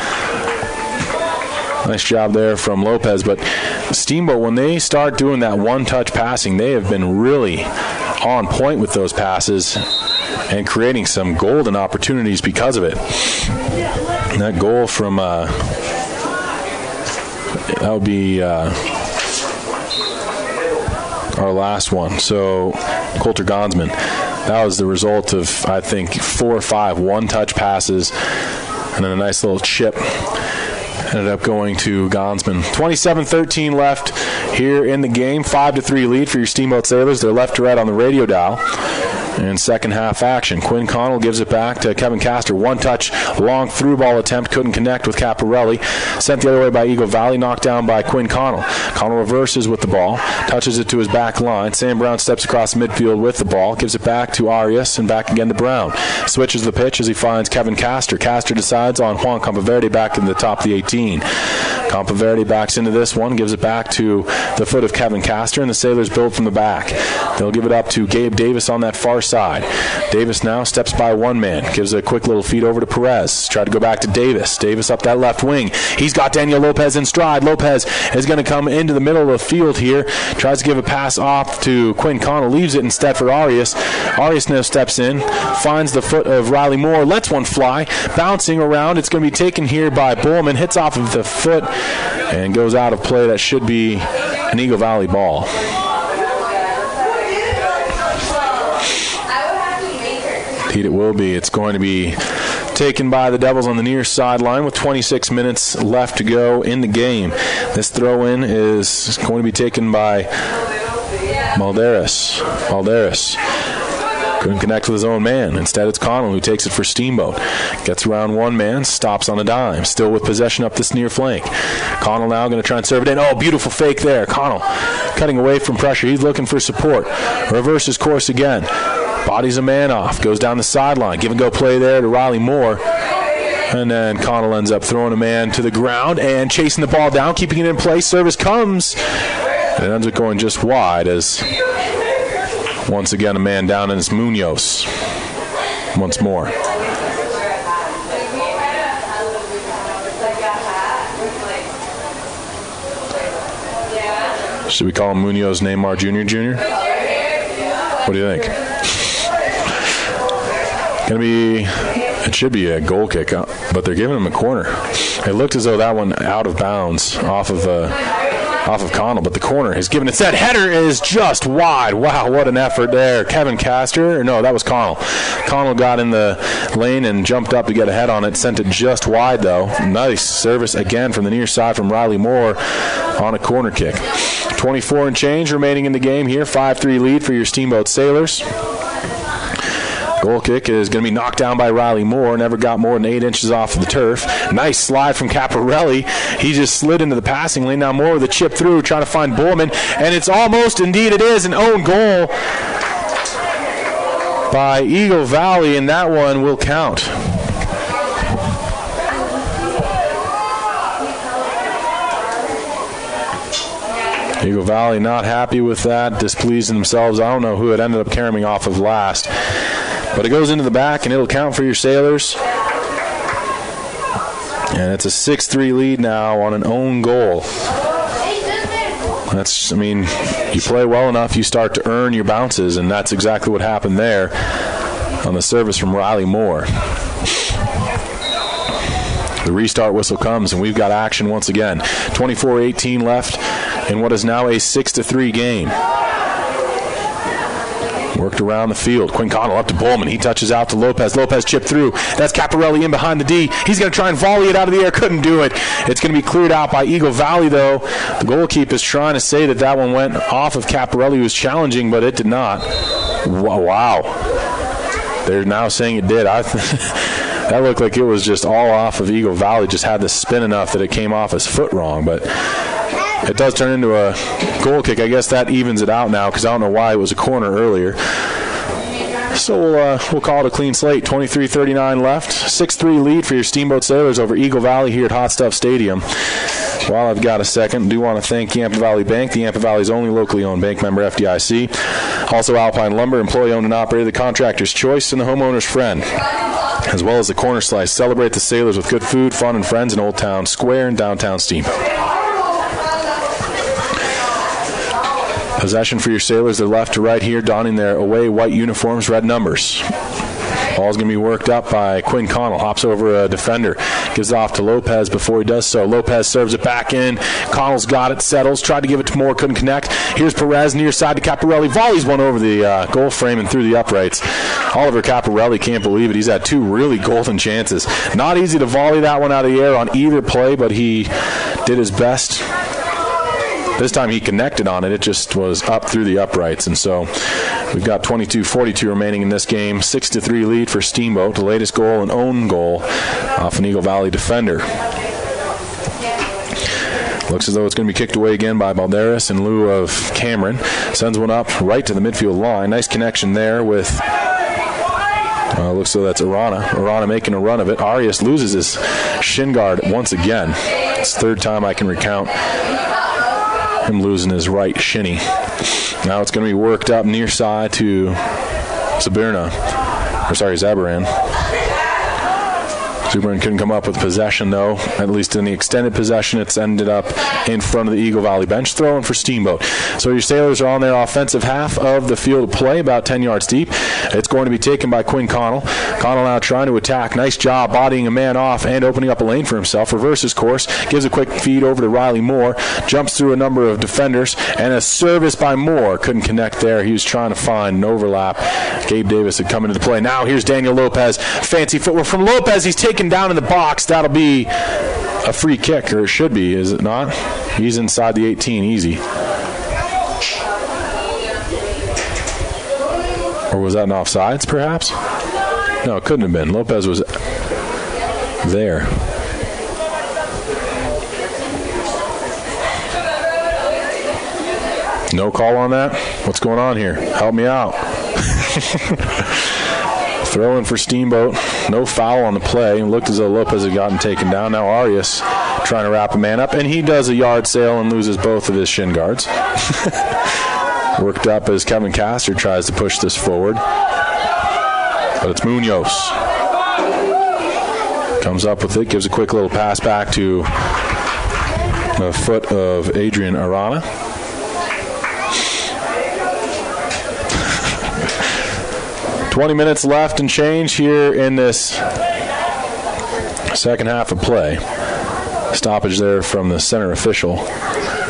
Nice job there from Lopez. But Steamboat, when they start doing that one-touch passing, they have been really on point with those passes and creating some golden opportunities because of it. And that goal from, that would be our last one. So Coulter Gonsman. That was the result of, I think, 4 or 5 one-touch passes and then a nice little chip. Ended up going to Gonsman. 27-13 left here in the game. 5-3 lead for your Steamboat Sailors. They're left to right on the radio dial. And second half action. Quinn Connell gives it back to Kevin Castor. One touch, long through ball attempt. Couldn't connect with Caparelli. Sent the other way by Eagle Valley. Knocked down by Quinn Connell. Connell reverses with the ball. Touches it to his back line. Sam Brown steps across the midfield with the ball. Gives it back to Arias and back again to Brown. Switches the pitch as he finds Kevin Castor. Castor decides on Juan Campaverde back in the top of the 18. Campaverde backs into this one. Gives it back to the foot of Kevin Castor. And the Sailors build from the back. They'll give it up to Gabe Davis on that far side. Davis now steps by one man. Gives a quick little feed over to Perez. Try to go back to Davis. Davis up that left wing. He's got Daniel Lopez in stride. Lopez is going to come into the middle of the field here. Tries to give a pass off to Quinn Connell. Leaves it instead for Arias. Arias now steps in. Finds the foot of Riley Moore. Lets one fly. Bouncing around. It's going to be taken here by Bowman. Hits off of the foot and goes out of play. That should be an Eagle Valley ball. Indeed it will be. It's going to be taken by the Devils on the near sideline with 26 minutes left to go in the game. This throw-in is going to be taken by Valderas. Couldn't connect with his own man. Instead, it's Connell who takes it for Steamboat. Gets around one man, stops on a dime. Still with possession up this near flank. Connell now going to try and serve it in. Oh, beautiful fake there. Connell cutting away from pressure. He's looking for support. Reverses course again. Bodies a man off. Goes down the sideline. Give and go play there to Riley Moore. And then Connell ends up throwing a man to the ground and chasing the ball down, keeping it in place. Service comes. And it ends up going just wide as once again a man down, and it's Munoz once more. Should we call him Munoz Neymar Jr.? What do you think? It should be a goal kick, but they're giving him a corner. It looked as though that one out of bounds off of Connell, but the corner is given. It's that header is just wide. Wow, what an effort there. Kevin Castor, no, that was Connell. Connell got in the lane and jumped up to get a head on it, sent it just wide though. Nice service again from the near side from Riley Moore on a corner kick. 24 and change remaining in the game here. 5-3 lead for your Steamboat Sailors. Goal kick is going to be knocked down by Riley Moore. Never got more than 8 inches off of the turf. Nice slide from Caparelli. He just slid into the passing lane. Now Moore with a chip through, trying to find Bowman. And it's almost, indeed it is, an own goal by Eagle Valley, and that one will count. Eagle Valley not happy with that, displeasing themselves. I don't know who it ended up carrying off of last. But it goes into the back, and it'll count for your Sailors. And it's a 6-3 lead now on an own goal. You play well enough, you start to earn your bounces, and that's exactly what happened there on the service from Riley Moore. The restart whistle comes, and we've got action once again. 24-18 left in what is now a 6-3 game. Worked around the field. Quinn Connell up to Bowman. He touches out to Lopez. Lopez chipped through. That's Caparelli in behind the D. He's going to try and volley it out of the air. Couldn't do it. It's going to be cleared out by Eagle Valley, though. The goalkeeper is trying to say that one went off of Caparelli, who was challenging, but it did not. Wow. They're now saying it did. That looked like it was just all off of Eagle Valley. Just had the spin enough that it came off his foot wrong, but it does turn into a goal kick. I guess that evens it out now because I don't know why it was a corner earlier. So we'll call it a clean slate. 23-39 left. 6-3 lead for your Steamboat Sailors over Eagle Valley here at Hot Stuff Stadium. While I've got a second, I do want to thank Yampa Valley Bank, the Yampa Valley's only locally owned bank member FDIC. Also Alpine Lumber, employee-owned and operated, the contractor's choice, and the homeowner's friend. As well as the Corner Slice. Celebrate the Sailors with good food, fun, and friends in Old Town Square in downtown Steamboat. Possession for your Sailors. They're left to right here, donning their away white uniforms, red numbers. Ball's going to be worked up by Quinn Connell. Hops over a defender. Gives it off to Lopez before he does so. Lopez serves it back in. Connell's got it. Settles. Tried to give it to Moore. Couldn't connect. Here's Perez near side to Caparelli. Volleys one over the goal frame and through the uprights. Oliver Caparelli can't believe it. He's had 2 really golden chances. Not easy to volley that one out of the air on either play, but he did his best. This time he connected on it. It just was up through the uprights. And so we've got 22-42 remaining in this game. 6-3 lead for Steamboat. The latest goal, an own goal off an Eagle Valley defender. Looks as though it's going to be kicked away again by Balderas in lieu of Cameron. Sends one up right to the midfield line. Nice connection there with... looks as though that's Arana. Arana making a run of it. Arias loses his shin guard once again. It's the 3rd time I can recount him losing his right shinny. Now it's going to be worked up near side to Zabaran. Zuberin couldn't come up with possession, though. At least in the extended possession, it's ended up in front of the Eagle Valley bench, throwing for Steamboat. So your Sailors are on their offensive half of the field of play, about 10 yards deep. It's going to be taken by Quinn Connell. Connell now trying to attack. Nice job bodying a man off and opening up a lane for himself. Reverses course, gives a quick feed over to Riley Moore, jumps through a number of defenders, and a service by Moore. Couldn't connect there. He was trying to find an overlap. Gabe Davis had come into the play. Now here's Daniel Lopez. Fancy footwork from Lopez. He's taken down in the box. That'll be a free kick, or it should be, is it not? He's inside the 18, easy. Or was that an offsides, perhaps? No, it couldn't have been. Lopez was there. No call on that? What's going on here? Help me out. Throw in for Steamboat. No foul on the play. It looked as though Lopez had gotten taken down. Now Arias trying to wrap a man up, and he does a yard sail and loses both of his shin guards. Worked up as Kevin Castor tries to push this forward. But it's Munoz. Comes up with it, gives a quick little pass back to the foot of Adrian Arana. $20 minutes left and change here in this second half of play. Stoppage there from the center official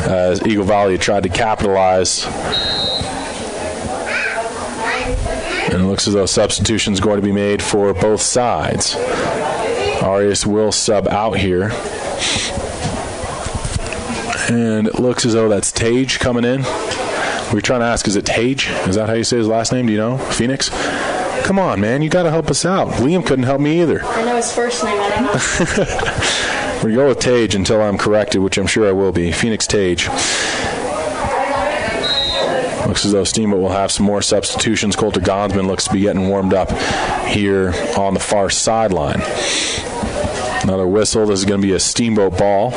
as Eagle Valley tried to capitalize. And it looks as though substitution's going to be made for both sides. Arias will sub out here. And it looks as though that's Tage coming in. We're trying to ask, is it Tage? Is that how you say his last name? Do you know? Phoenix? Come on, man. You got to help us out. Liam couldn't help me either. I know his first name. I don't know. We go with Tage until I'm corrected, which I'm sure I will be. Phoenix Tage. Looks as though Steamboat will have some more substitutions. Coulter Gonsman looks to be getting warmed up here on the far sideline. Another whistle. This is going to be a Steamboat ball.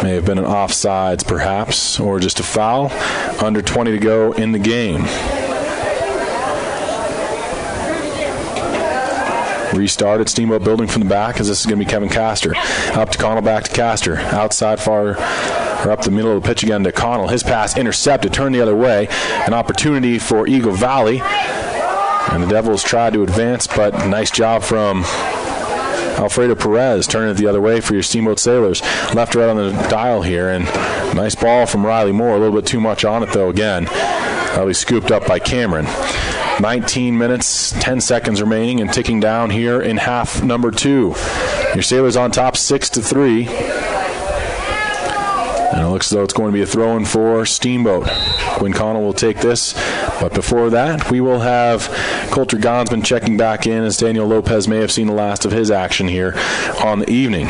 May have been an offsides, perhaps, or just a foul. Under 20 to go in the game. Restarted. Steamboat building from the back, as this is going to be Kevin Castor. Up to Connell, back to Castor. Outside far, or up the middle of the pitch again to Connell. His pass intercepted, turned the other way. An opportunity for Eagle Valley. And the Devils tried to advance, but nice job from Alfredo Perez, turning it the other way for your Steamboat Sailors. Left right on the dial here, and nice ball from Riley Moore. A little bit too much on it, though, again. That'll be scooped up by Cameron. 19 minutes, 10 seconds remaining, and ticking down here in half number 2. Your Sailors on top 6-3. And it looks as though it's going to be a throw-in for Steamboat. Quinn Connell will take this. But before that, we will have Coulter Gonsman checking back in, as Daniel Lopez may have seen the last of his action here on the evening.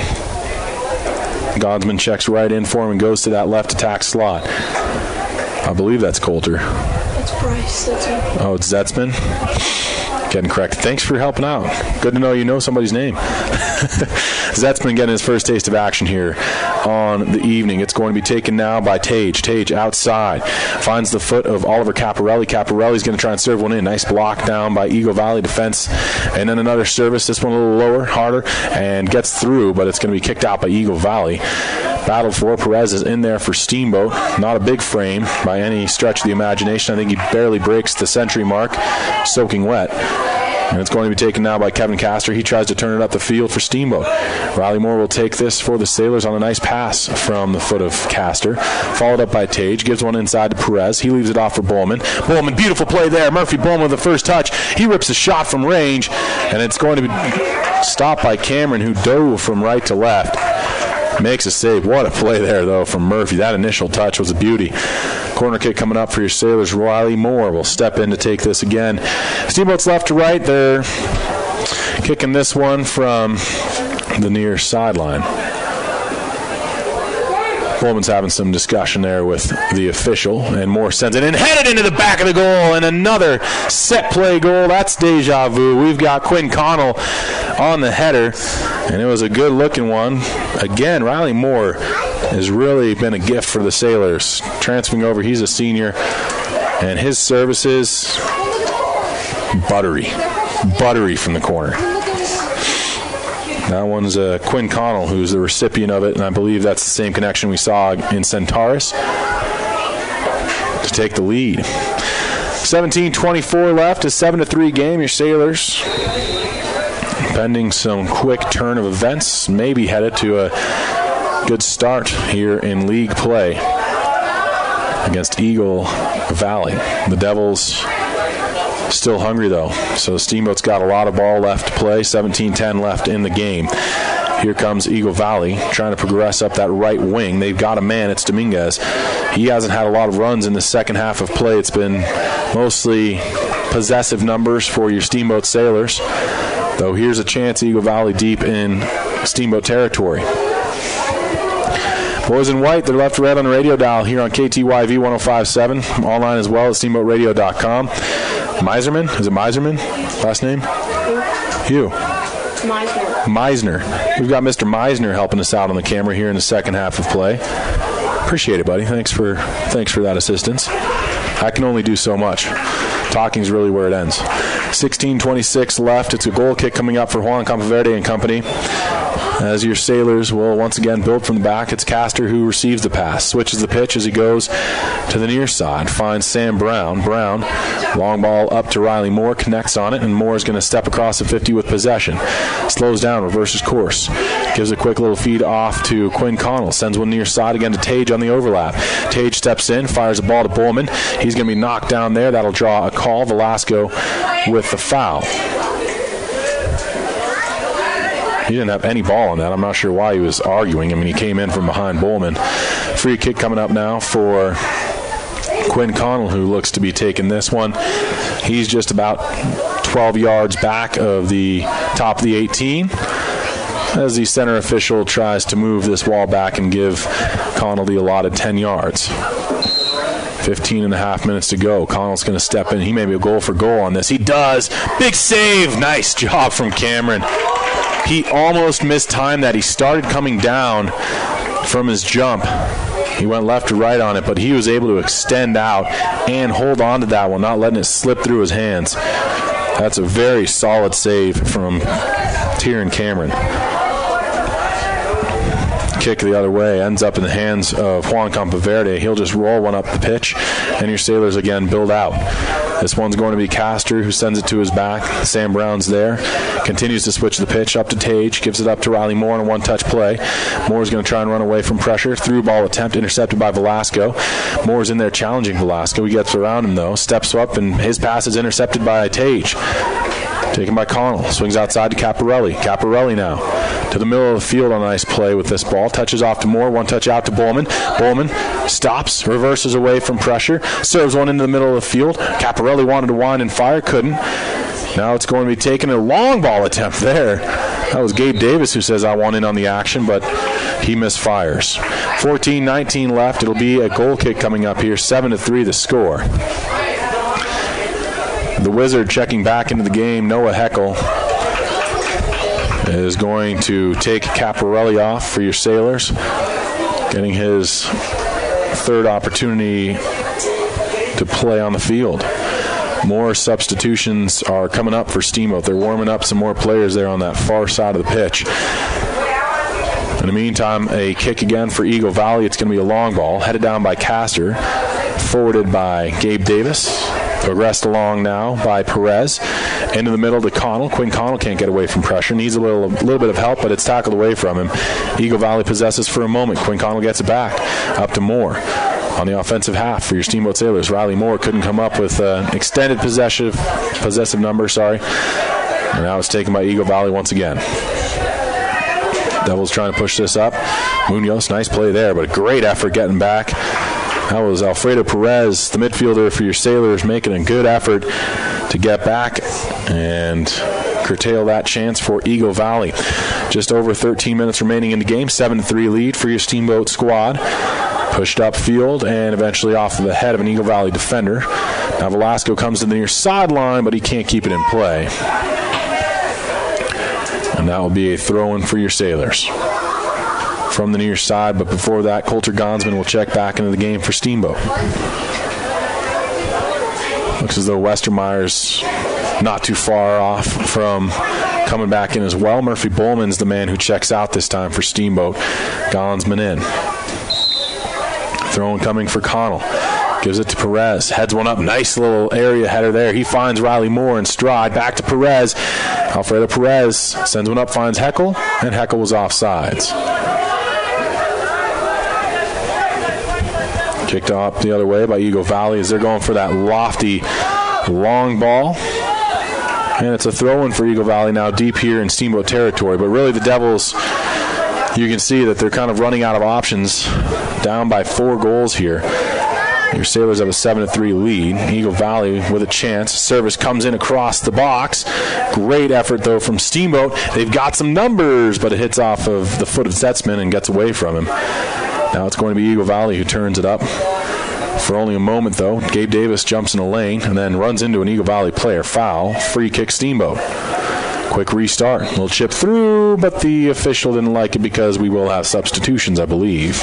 Gonsman checks right in for him and goes to that left attack slot. I believe that's Coulter. That's Bryce. That's him. Oh, it's Zetzman. Getting correct. Thanks for helping out. Good to know you know somebody's name. Zetzman getting his first taste of action here on the evening. It's going to be taken now by Tage. Tage outside. Finds the foot of Oliver Caparelli. Caparelli's going to try and serve one in. Nice block down by Eagle Valley defense. And then another service. This one a little lower, harder, and gets through, but it's going to be kicked out by Eagle Valley. Battle for Perez is in there for Steamboat. Not a big frame by any stretch of the imagination. I think he barely breaks the century mark, soaking wet. And it's going to be taken now by Kevin Castor. He tries to turn it up the field for Steamboat. Riley Moore will take this for the Sailors on a nice pass from the foot of Castor. Followed up by Tage. Gives one inside to Perez. He leaves it off for Bowman. Bowman, beautiful play there. Murphy Bowman with the first touch. He rips a shot from range. And it's going to be stopped by Cameron, who dove from right to left. Makes a save. What a play there, though, from Murphy. That initial touch was a beauty. Corner kick coming up for your Sailors. Riley Moore will step in to take this again. Steamboat's left to right. They're kicking this one from the near sideline. Bowman's having some discussion there with the official, and Moore sends it in, headed into the back of the goal, and another set play goal. That's deja vu. We've got Quinn Connell on the header, and it was a good-looking one. Again, Riley Moore has really been a gift for the Sailors. Transferring over, he's a senior, and his services buttery from the corner. That one's Quinn Connell, who's the recipient of it, and I believe that's the same connection we saw in Centaurus to take the lead. 17:24 left, a 7-3 game. Your Sailors, pending some quick turn of events, maybe headed to a good start here in league play against Eagle Valley. The Devils still hungry, though, so the Steamboat's got a lot of ball left to play. 17-10 left in the game. Here comes Eagle Valley trying to progress up that right wing. They've got a man. It's Dominguez. He hasn't had a lot of runs in the second half of play. It's been mostly possessive numbers for your Steamboat Sailors, though here's a chance. Eagle Valley deep in Steamboat territory. Boys in white, they're left to red on the radio dial here on KTYV 105.7. Online as well at steamboatradio.com. Miserman? Is it Miserman? Last name? Hugh. Meisner. We've got Mr. Meisner helping us out on the camera here in the second half of play. Appreciate it, buddy. Thanks for that assistance. I can only do so much. Talking's really where it ends. 16:26 left. It's a goal kick coming up for Juan Campaverde and company, as your Sailors will once again build from the back. It's Castor who receives the pass, switches the pitch as he goes to the near side, finds Sam Brown. Brown, long ball up to Riley Moore, connects on it, and Moore is going to step across the 50 with possession. Slows down, reverses course, gives a quick little feed off to Quinn Connell, sends one near side again to Tage on the overlap. Tage steps in, fires the ball to Bowman. He's going to be knocked down there. That'll draw a call. Velasco with the foul. He didn't have any ball on that. I'm not sure why he was arguing. I mean, he came in from behind Bowman. Free kick coming up now for Quinn Connell, who looks to be taking this one. He's just about 12 yards back of the top of the 18 as the center official tries to move this wall back and give Connell the allotted 10 yards. 15 and a half minutes to go. Connell's going to step in. He may be a goal for goal on this. He does. Big save. Nice job from Cameron. He almost mistimed that. He started coming down from his jump. He went left to right on it, but he was able to extend out and hold on to that one, not letting it slip through his hands. That's a very solid save from Tyrion Cameron. Kick the other way, ends up in the hands of Juan Campaverde. He'll just roll one up the pitch, and your Sailors again build out. This one's going to be Castor, who sends it to his back. Sam Brown's there. Continues to switch the pitch up to Tage. Gives it up to Riley Moore on a one-touch play. Moore's going to try and run away from pressure. Through ball attempt, intercepted by Velasco. Moore's in there challenging Velasco. He gets around him, though. Steps up, and his pass is intercepted by Tage. Taken by Connell. Swings outside to Caparelli. Caparelli now to the middle of the field on a nice play with this ball. Touches off to Moore. One touch out to Bowman. Bowman stops, reverses away from pressure. Serves one into the middle of the field. Caparelli wanted to wind and fire. Couldn't. Now it's going to be taken. A long ball attempt there. That was Gabe Davis who says, I want in on the action, but he misfires. 14-19 left. It'll be a goal kick coming up here. 7-3 the score. The Wizard checking back into the game. Noah Heckel is going to take Caparelli off for your Sailors, getting his third opportunity to play on the field. More substitutions are coming up for Steamboat. They're warming up some more players there on that far side of the pitch. In the meantime, a kick again for Eagle Valley. It's going to be a long ball, headed down by Castor, forwarded by Gabe Davis. Progressed along now by Perez. Into the middle to Connell. Quinn Connell can't get away from pressure. Needs a little bit of help, but it's tackled away from him. Eagle Valley possesses for a moment. Quinn Connell gets it back. Up to Moore. On the offensive half for your Steamboat Sailors, Riley Moore couldn't come up with an extended possessive number, and now it's taken by Eagle Valley once again. Devils trying to push this up. Munoz, nice play there, but a great effort getting back. That was Alfredo Perez, the midfielder for your Sailors, making a good effort to get back and curtail that chance for Eagle Valley. Just over 13 minutes remaining in the game. 7-3 lead for your Steamboat squad. Pushed upfield and eventually off the head of an Eagle Valley defender. Now Velasco comes to the near sideline, but he can't keep it in play. And that will be a throw-in for your Sailors from the near side. But before that, Coulter Gonsman will check back into the game for Steamboat. Looks as though Westermeyer's not too far off from coming back in as well. Murphy Bowman's the man who checks out this time for Steamboat. Gonsman in. Throwing coming for Connell. Gives it to Perez. Heads one up. Nice little area header there. He finds Riley Moore in stride. Back to Perez. Alfredo Perez sends one up, finds Heckel, and Heckel was offsides. Kicked off the other way by Eagle Valley as they're going for that lofty long ball. And it's a throw-in for Eagle Valley now deep here in Steamboat territory. But really the Devils, you can see that they're kind of running out of options, down by 4 goals here. Your Sailors have a 7-3 lead. Eagle Valley with a chance. Service comes in across the box. Great effort, though, from Steamboat. They've got some numbers, but it hits off of the foot of Setzman and gets away from him. Now it's going to be Eagle Valley who turns it up. For only a moment, though, Gabe Davis jumps in a lane and then runs into an Eagle Valley player. Foul. Free kick Steamboat. Quick restart. Little chip through, but the official didn't like it because we will have substitutions, I believe.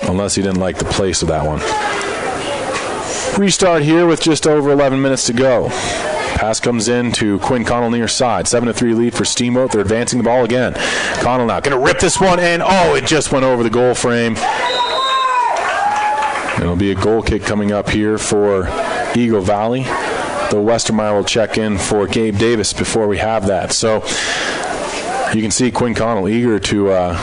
Unless he didn't like the place of that one. Restart here with just over 11 minutes to go. Pass comes in to Quinn Connell near side. 7-3 lead for Steamboat. They're advancing the ball again. Connell now going to rip this one, and it just went over the goal frame. It'll be a goal kick coming up here for Eagle Valley. Though Westermeyer will check in for Gabe Davis before we have that. So you can see Quinn Connell eager to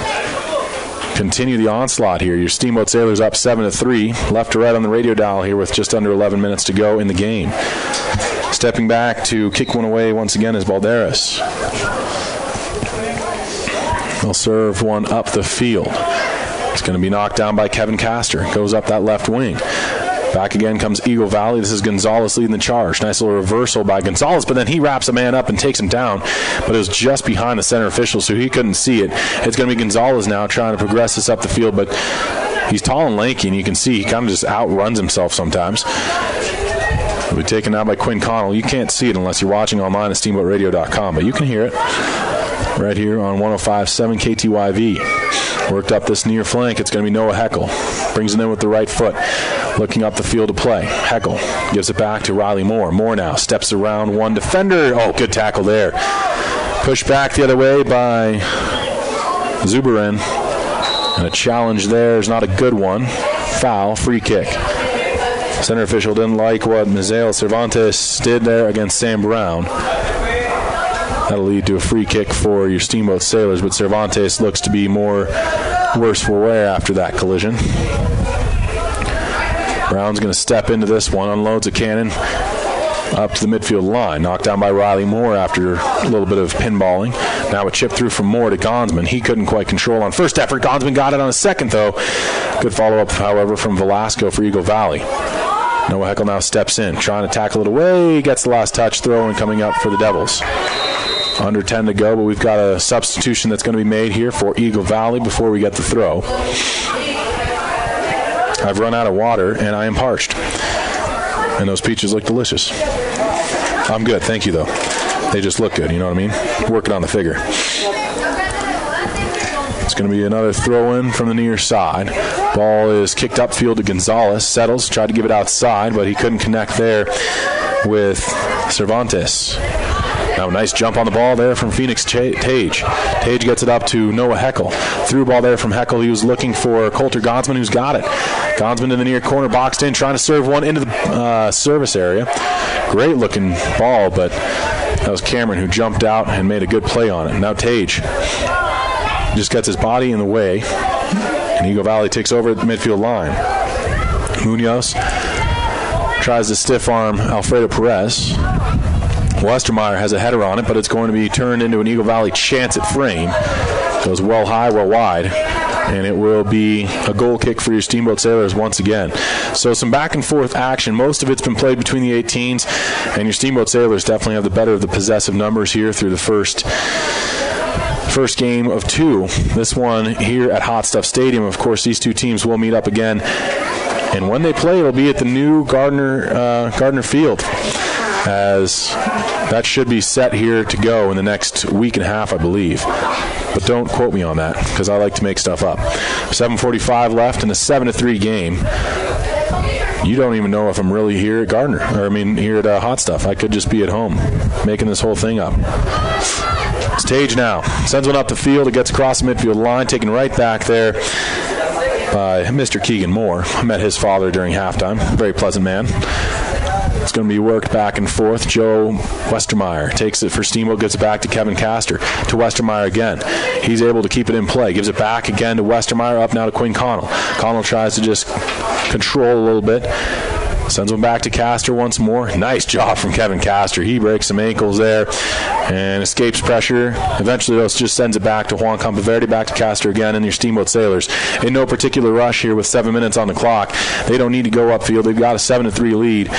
continue the onslaught here. Your Steamboat Sailors up 7-3. Left to right on the radio dial here with just under 11 minutes to go in the game. Stepping back to kick one away once again is Balderas. They'll serve one up the field. It's going to be knocked down by Kevin Castor. Goes up that left wing. Back again comes Eagle Valley. This is Gonzalez leading the charge. Nice little reversal by Gonzalez, but then he wraps a man up and takes him down. But it was just behind the center official, so he couldn't see it. It's going to be Gonzalez now trying to progress this up the field, but he's tall and lanky, and you can see he kind of just outruns himself sometimes. It'll be taken out by Quinn Connell. You can't see it unless you're watching online at steamboatradio.com, but you can hear it right here on 105.7 KTYV. Worked up this near flank. It's going to be Noah Heckel. Brings it in with the right foot. Looking up the field to play. Heckel gives it back to Riley Moore. Moore now steps around one defender. Good tackle there. Pushed back the other way by Zuberin. And a challenge there is not a good one. Foul, free kick. Center official didn't like what Mizael Cervantes did there against Sam Brown. That'll lead to a free kick for your Steamboat Sailors, but Cervantes looks to be worse for wear after that collision. Brown's going to step into this one, unloads a cannon up to the midfield line. Knocked down by Riley Moore after a little bit of pinballing. Now a chip through from Moore to Gonsman. He couldn't quite control on first effort. Gonsman got it on a second, though. Good follow-up, however, from Velasco for Eagle Valley. Noah Heckel now steps in, trying to tackle it away. Gets the last touch, throw-in coming up for the Devils. Under 10 to go, but we've got a substitution that's going to be made here for Eagle Valley before we get the throw. I've run out of water, and I am parched. And those peaches look delicious. I'm good, thank you, though. They just look good, you know what I mean? Working on the figure. It's going to be another throw-in from the near side. Ball is kicked upfield to Gonzalez. Settles, tried to give it outside, but he couldn't connect there with Cervantes. Now a nice jump on the ball there from Phoenix Tage. Tage gets it up to Noah Heckel. Through ball there from Heckel. He was looking for Coulter Gonsman, who's got it. Gonsman in the near corner, boxed in, trying to serve one into the service area. Great looking ball, but that was Cameron who jumped out and made a good play on it. Now Tage just gets his body in the way, and Eagle Valley takes over at the midfield line. Munoz tries to stiff arm Alfredo Perez. Westermeyer has a header on it, but it's going to be turned into an Eagle Valley chance at frame. Goes well high, well wide, and it will be a goal kick for your Steamboat Sailors once again. So some back and forth action. Most of it's been played between the 18s, and your Steamboat Sailors definitely have the better of the possessive numbers here through the first game of 2. This one here at Hot Stuff Stadium. Of course, these two teams will meet up again, and when they play, it'll be at the new Gardner Field, as that should be set here to go in the next week and a half, I believe. But don't quote me on that, because I like to make stuff up. 7:45 left in a 7-3 game. you don't even know if I'm really here at Gardner, here at Hot Stuff. I could just be at home making this whole thing up. It's Tage now. Sends one up the field. It gets across the midfield line, taken right back there by Mr. Keegan Moore. I met his father during halftime. Very pleasant man. It's going to be worked back and forth. Joe Westermeyer takes it for Steamboat, gives it back to Kevin Castor. To Westermeyer again. He's able to keep it in play. Gives it back again to Westermeyer. Up now to Quinn Connell. Connell tries to just control a little bit. Sends one back to Castor once more. Nice job from Kevin Castor. He breaks some ankles there and escapes pressure. Eventually, though, just sends it back to Juan Campaverde, back to Castor again, and your Steamboat Sailors. In no particular rush here with 7 minutes on the clock. They don't need to go upfield. They've got a 7-3 lead.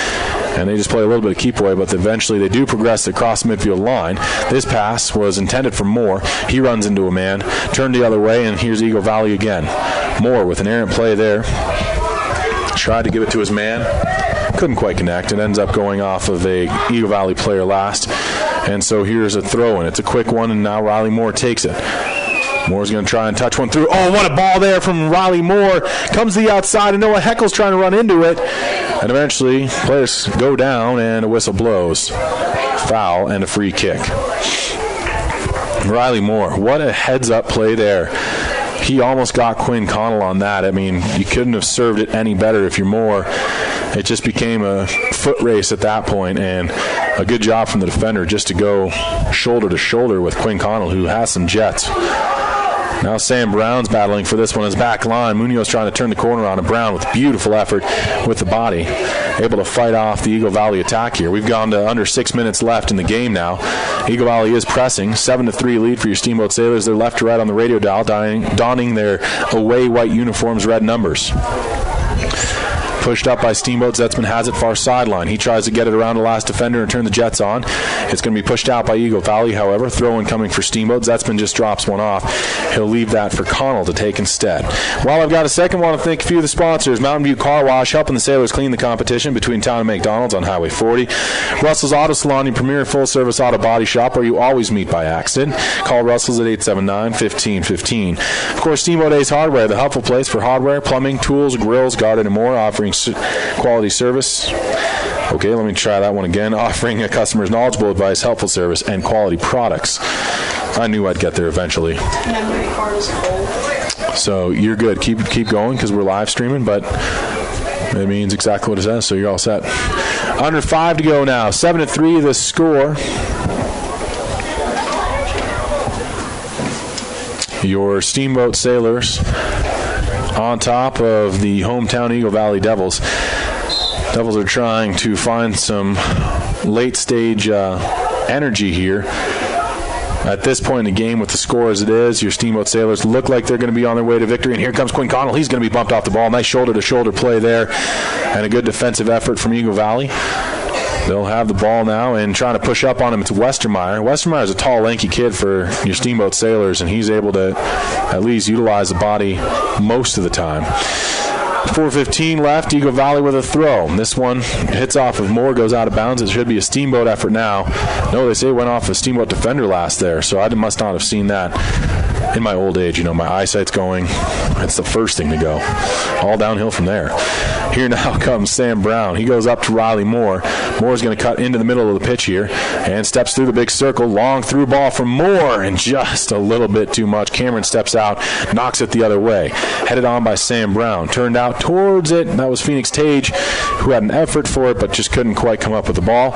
And they just play a little bit of keep away, but eventually they do progress across the midfield line. This pass was intended for Moore. He runs into a man, turned the other way, and here's Eagle Valley again. Moore with an errant play there. Tried to give it to his man. Couldn't quite connect. It ends up going off of a Eagle Valley player last. And so here's a throw-in. It's a quick one, and now Riley Moore takes it. Moore's going to try and touch one through. Oh, what a ball there from Riley Moore. Comes to the outside, and Noah Heckel's trying to run into it. And eventually, players go down, and a whistle blows. Foul and a free kick. Riley Moore, what a heads-up play there. He almost got Quinn Connell on that. You couldn't have served it any better if you're Moore. It just became a foot race at that point, and a good job from the defender just to go shoulder to shoulder with Quinn Connell, who has some jets. Now Sam Brown's battling for this one as back line. Munoz trying to turn the corner on, and Brown with beautiful effort with the body, able to fight off the Eagle Valley attack here. We've gone to under 6 minutes left in the game now. Eagle Valley is pressing. 7-3 lead for your Steamboat Sailors. They're left to right on the radio dial, donning their away white uniforms, red numbers. Pushed up by Steamboat. Zetzman has it far sideline. He tries to get it around the last defender and turn the Jets on. It's going to be pushed out by Eagle Valley, however. Throw-in coming for Steamboat. Zetzman just drops one off. He'll leave that for Connell to take instead. While I've got a second, I want to thank a few of the sponsors. Mountain View Car Wash, helping the Sailors clean the competition between town and McDonald's on Highway 40. Russell's Auto Salon, your premier full-service auto body shop where you always meet by accident. Call Russell's at 879-1515. Of course, Steamboat Ace Hardware, the helpful place for hardware, plumbing, tools, grills, garden, and more, offering quality service. Okay, let me try that one again. Offering a customer's knowledgeable advice, helpful service, and quality products. I knew I'd get there eventually. Memory card is full. So you're good. Keep going because we're live streaming, but it means exactly what it says, so you're all set. Under 5 to go now. 7-3 the score. Your Steamboat Sailors on top of the hometown Eagle Valley Devils. Devils are trying to find some late-stage energy here. At this point in the game, with the score as it is, your Steamboat Sailors look like they're going to be on their way to victory. And here comes Quinn Connell. He's going to be bumped off the ball. Nice shoulder-to-shoulder play there. And a good defensive effort from Eagle Valley. They'll have the ball now and trying to push up on him. It's Westermeyer. Westermeyer is a tall, lanky kid for your Steamboat Sailors, and he's able to at least utilize the body most of the time. 4:15 left. Eagle Valley with a throw. This one hits off of Moore, goes out of bounds. It should be a Steamboat effort now. No, they say it went off a Steamboat defender last there, so I must not have seen that. In my old age, my eyesight's going. It's the first thing to go. All downhill from there. Here now comes Sam Brown. He goes up to Riley Moore. Moore's going to cut into the middle of the pitch here and steps through the big circle. Long through ball from Moore, and just a little bit too much. Cameron steps out, knocks it the other way. Headed on by Sam Brown. Turned out towards it. That was Phoenix Tage, who had an effort for it but just couldn't quite come up with the ball.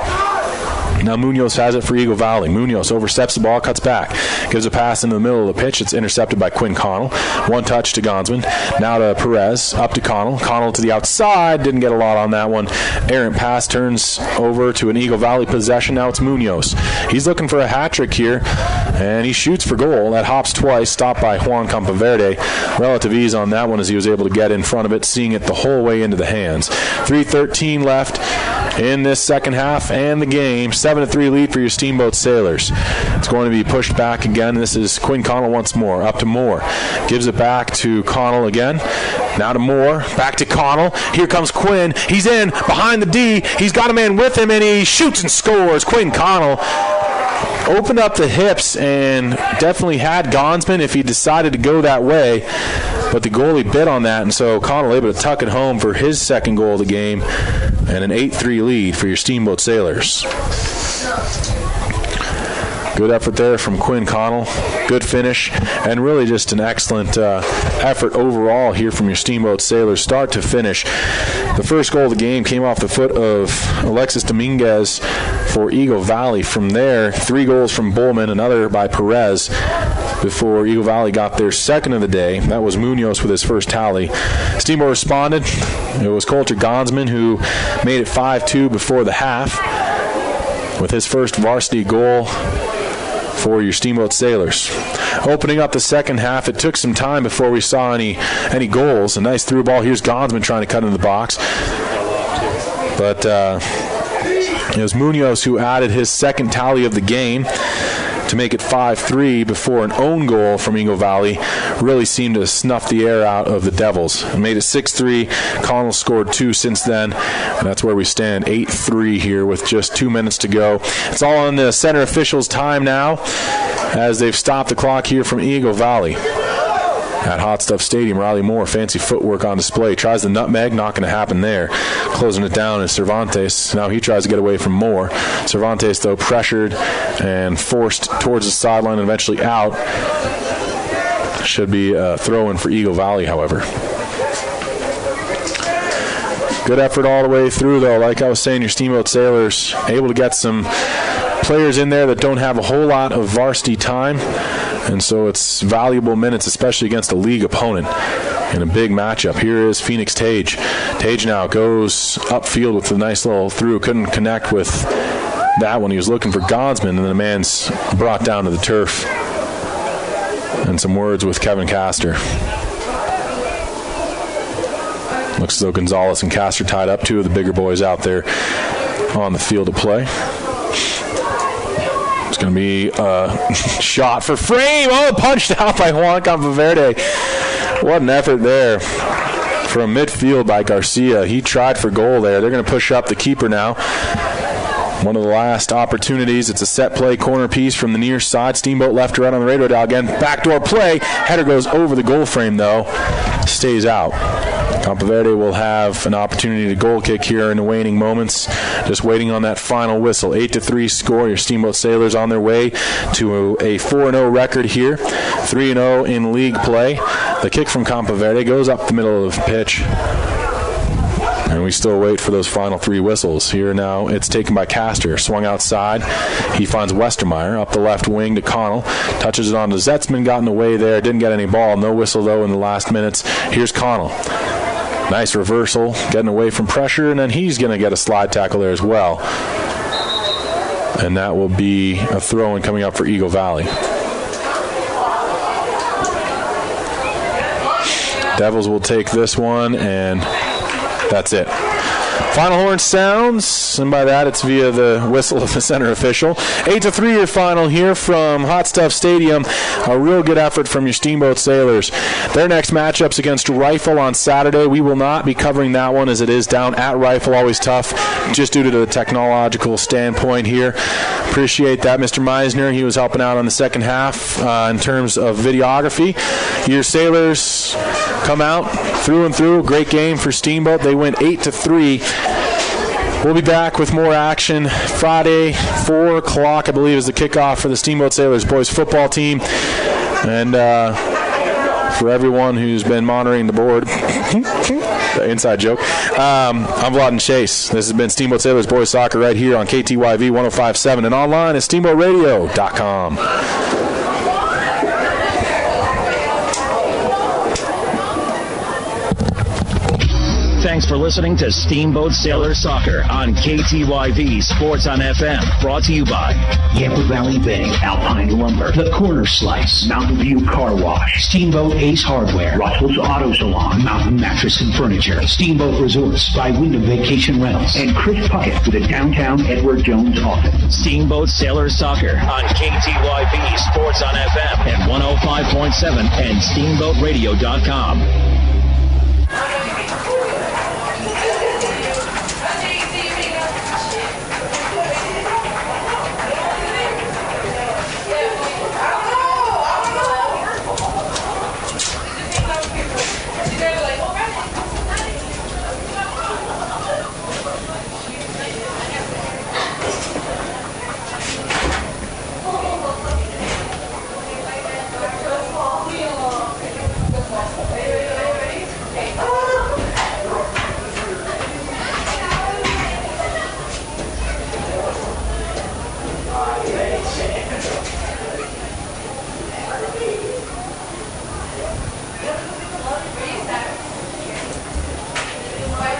Now Munoz has it for Eagle Valley. Munoz oversteps the ball, cuts back. Gives a pass into the middle of the pitch. It's intercepted by Quinn Connell. One touch to Gonsman. Now to Perez. Up to Connell. Connell to the outside. Didn't get a lot on that one. Errant pass turns over to an Eagle Valley possession. Now it's Munoz. He's looking for a hat trick here. And he shoots for goal. That hops twice. Stopped by Juan Campaverde. Relative ease on that one as he was able to get in front of it, seeing it the whole way into the hands. 3:13 left in this second half and the game. 7-3 lead for your Steamboat Sailors. It's going to be pushed back again. This is Quinn Connell once more. Up to Moore. Gives it back to Connell again. Now to Moore. Back to Connell. Here comes Quinn. He's in behind the D. He's got a man with him, and he shoots and scores. Quinn Connell opened up the hips and definitely had Gonsman if he decided to go that way. but the goalie bit on that, and so Connell able to tuck it home for his second goal of the game, and an 8-3 lead for your Steamboat Sailors. Good effort there from Quinn Connell. Good finish, and really just an excellent effort overall here from your Steamboat Sailors, start to finish. The first goal of the game came off the foot of Alexis Dominguez for Eagle Valley. From there, 3 goals from Bowman, another by Perez, before Eagle Valley got their second of the day. That was Munoz with his first tally. Steamboat responded. It was Coulter Gonsman who made it 5-2 before the half with his first varsity goal for your Steamboat Sailors. Opening up the second half, it took some time before we saw any goals. A nice through ball. Here's Gonsman trying to cut into the box. But it was Munoz who added his second tally of the game to make it 5-3 before an own goal from Eagle Valley really seemed to snuff the air out of the Devils. It made it 6-3. Connell scored 2 since then, and that's where we stand, 8-3 here with just 2 minutes to go. It's all on the center officials' time now as they've stopped the clock here from Eagle Valley. At Hot Stuff Stadium, Riley Moore, fancy footwork on display. Tries the nutmeg, not going to happen there. Closing it down is Cervantes. Now he tries to get away from Moore. Cervantes, though, pressured and forced towards the sideline and eventually out. Should be a throw-in for Eagle Valley, however. Good effort all the way through, though. Like I was saying, your Steamboat Sailors able to get some players in there that don't have a whole lot of varsity time. And so it's valuable minutes, especially against a league opponent in a big matchup. Here is Phoenix Tage. Tage now goes upfield with a nice little through. Couldn't connect with that one. He was looking for Gonsman, and then the man's brought down to the turf. And some words with Kevin Castor. Looks as though Gonzalez and Castor tied up, 2 of the bigger boys out there on the field of play. It's going to be a shot for frame. Oh, punched out by Juan Campaverde. What an effort there from midfield by Garcia. He tried for goal there. They're going to push up the keeper now. One of the last opportunities. It's a set play corner piece from the near side. Steamboat left to right on the radar dial again. Backdoor play. Header goes over the goal frame, though. Stays out. Campaverde will have an opportunity to goal kick here in the waning moments. Just waiting on that final whistle. 8-3 score. Your Steamboat Sailors on their way to a 4-0 record here. 3-0 in league play. The kick from Campaverde goes up the middle of the pitch. And we still wait for those final 3 whistles. Here now it's taken by Castor. Swung outside. He finds Westermeyer up the left wing to Connell. Touches it on to Zetzman. Got in the way there. Didn't get any ball. No whistle, though, in the last minutes. Here's Connell. Nice reversal. Getting away from pressure. And then he's going to get a slide tackle there as well. And that will be a throw-in coming up for Eagle Valley. Devils will take this one, and that's it. Final horn sounds, and by that it's via the whistle of the center official. 8-3 your final here from Hot Stuff Stadium. A real good effort from your Steamboat Sailors. Their next matchup's against Rifle on Saturday. We will not be covering that one as it is down at Rifle. Always tough just due to the technological standpoint here. Appreciate that, Mr. Meisner. He was helping out on the second half in terms of videography. Your Sailors come out through and through. Great game for Steamboat. They went 8-3. We'll be back with more action Friday, 4 o'clock, I believe, is the kickoff for the Steamboat Sailors boys football team. And for everyone who's been monitoring the board, the inside joke, I'm Vlad Chase. This has been Steamboat Sailors boys soccer right here on KTYV 105.7 and online at steamboatradio.com. Thanks for listening to Steamboat Sailor Soccer on KTYV Sports on FM. Brought to you by Yampa Valley Bank, Alpine Lumber, The Corner Slice, Mountain View Car Wash, Steamboat Ace Hardware, Rockville's Auto Salon, Mountain Mattress and Furniture, Steamboat Resorts by Wyndham Vacation Rentals, and Chris Puckett with the downtown Edward Jones office. Steamboat Sailor Soccer on KTYV Sports on FM at 105.7 and steamboatradio.com.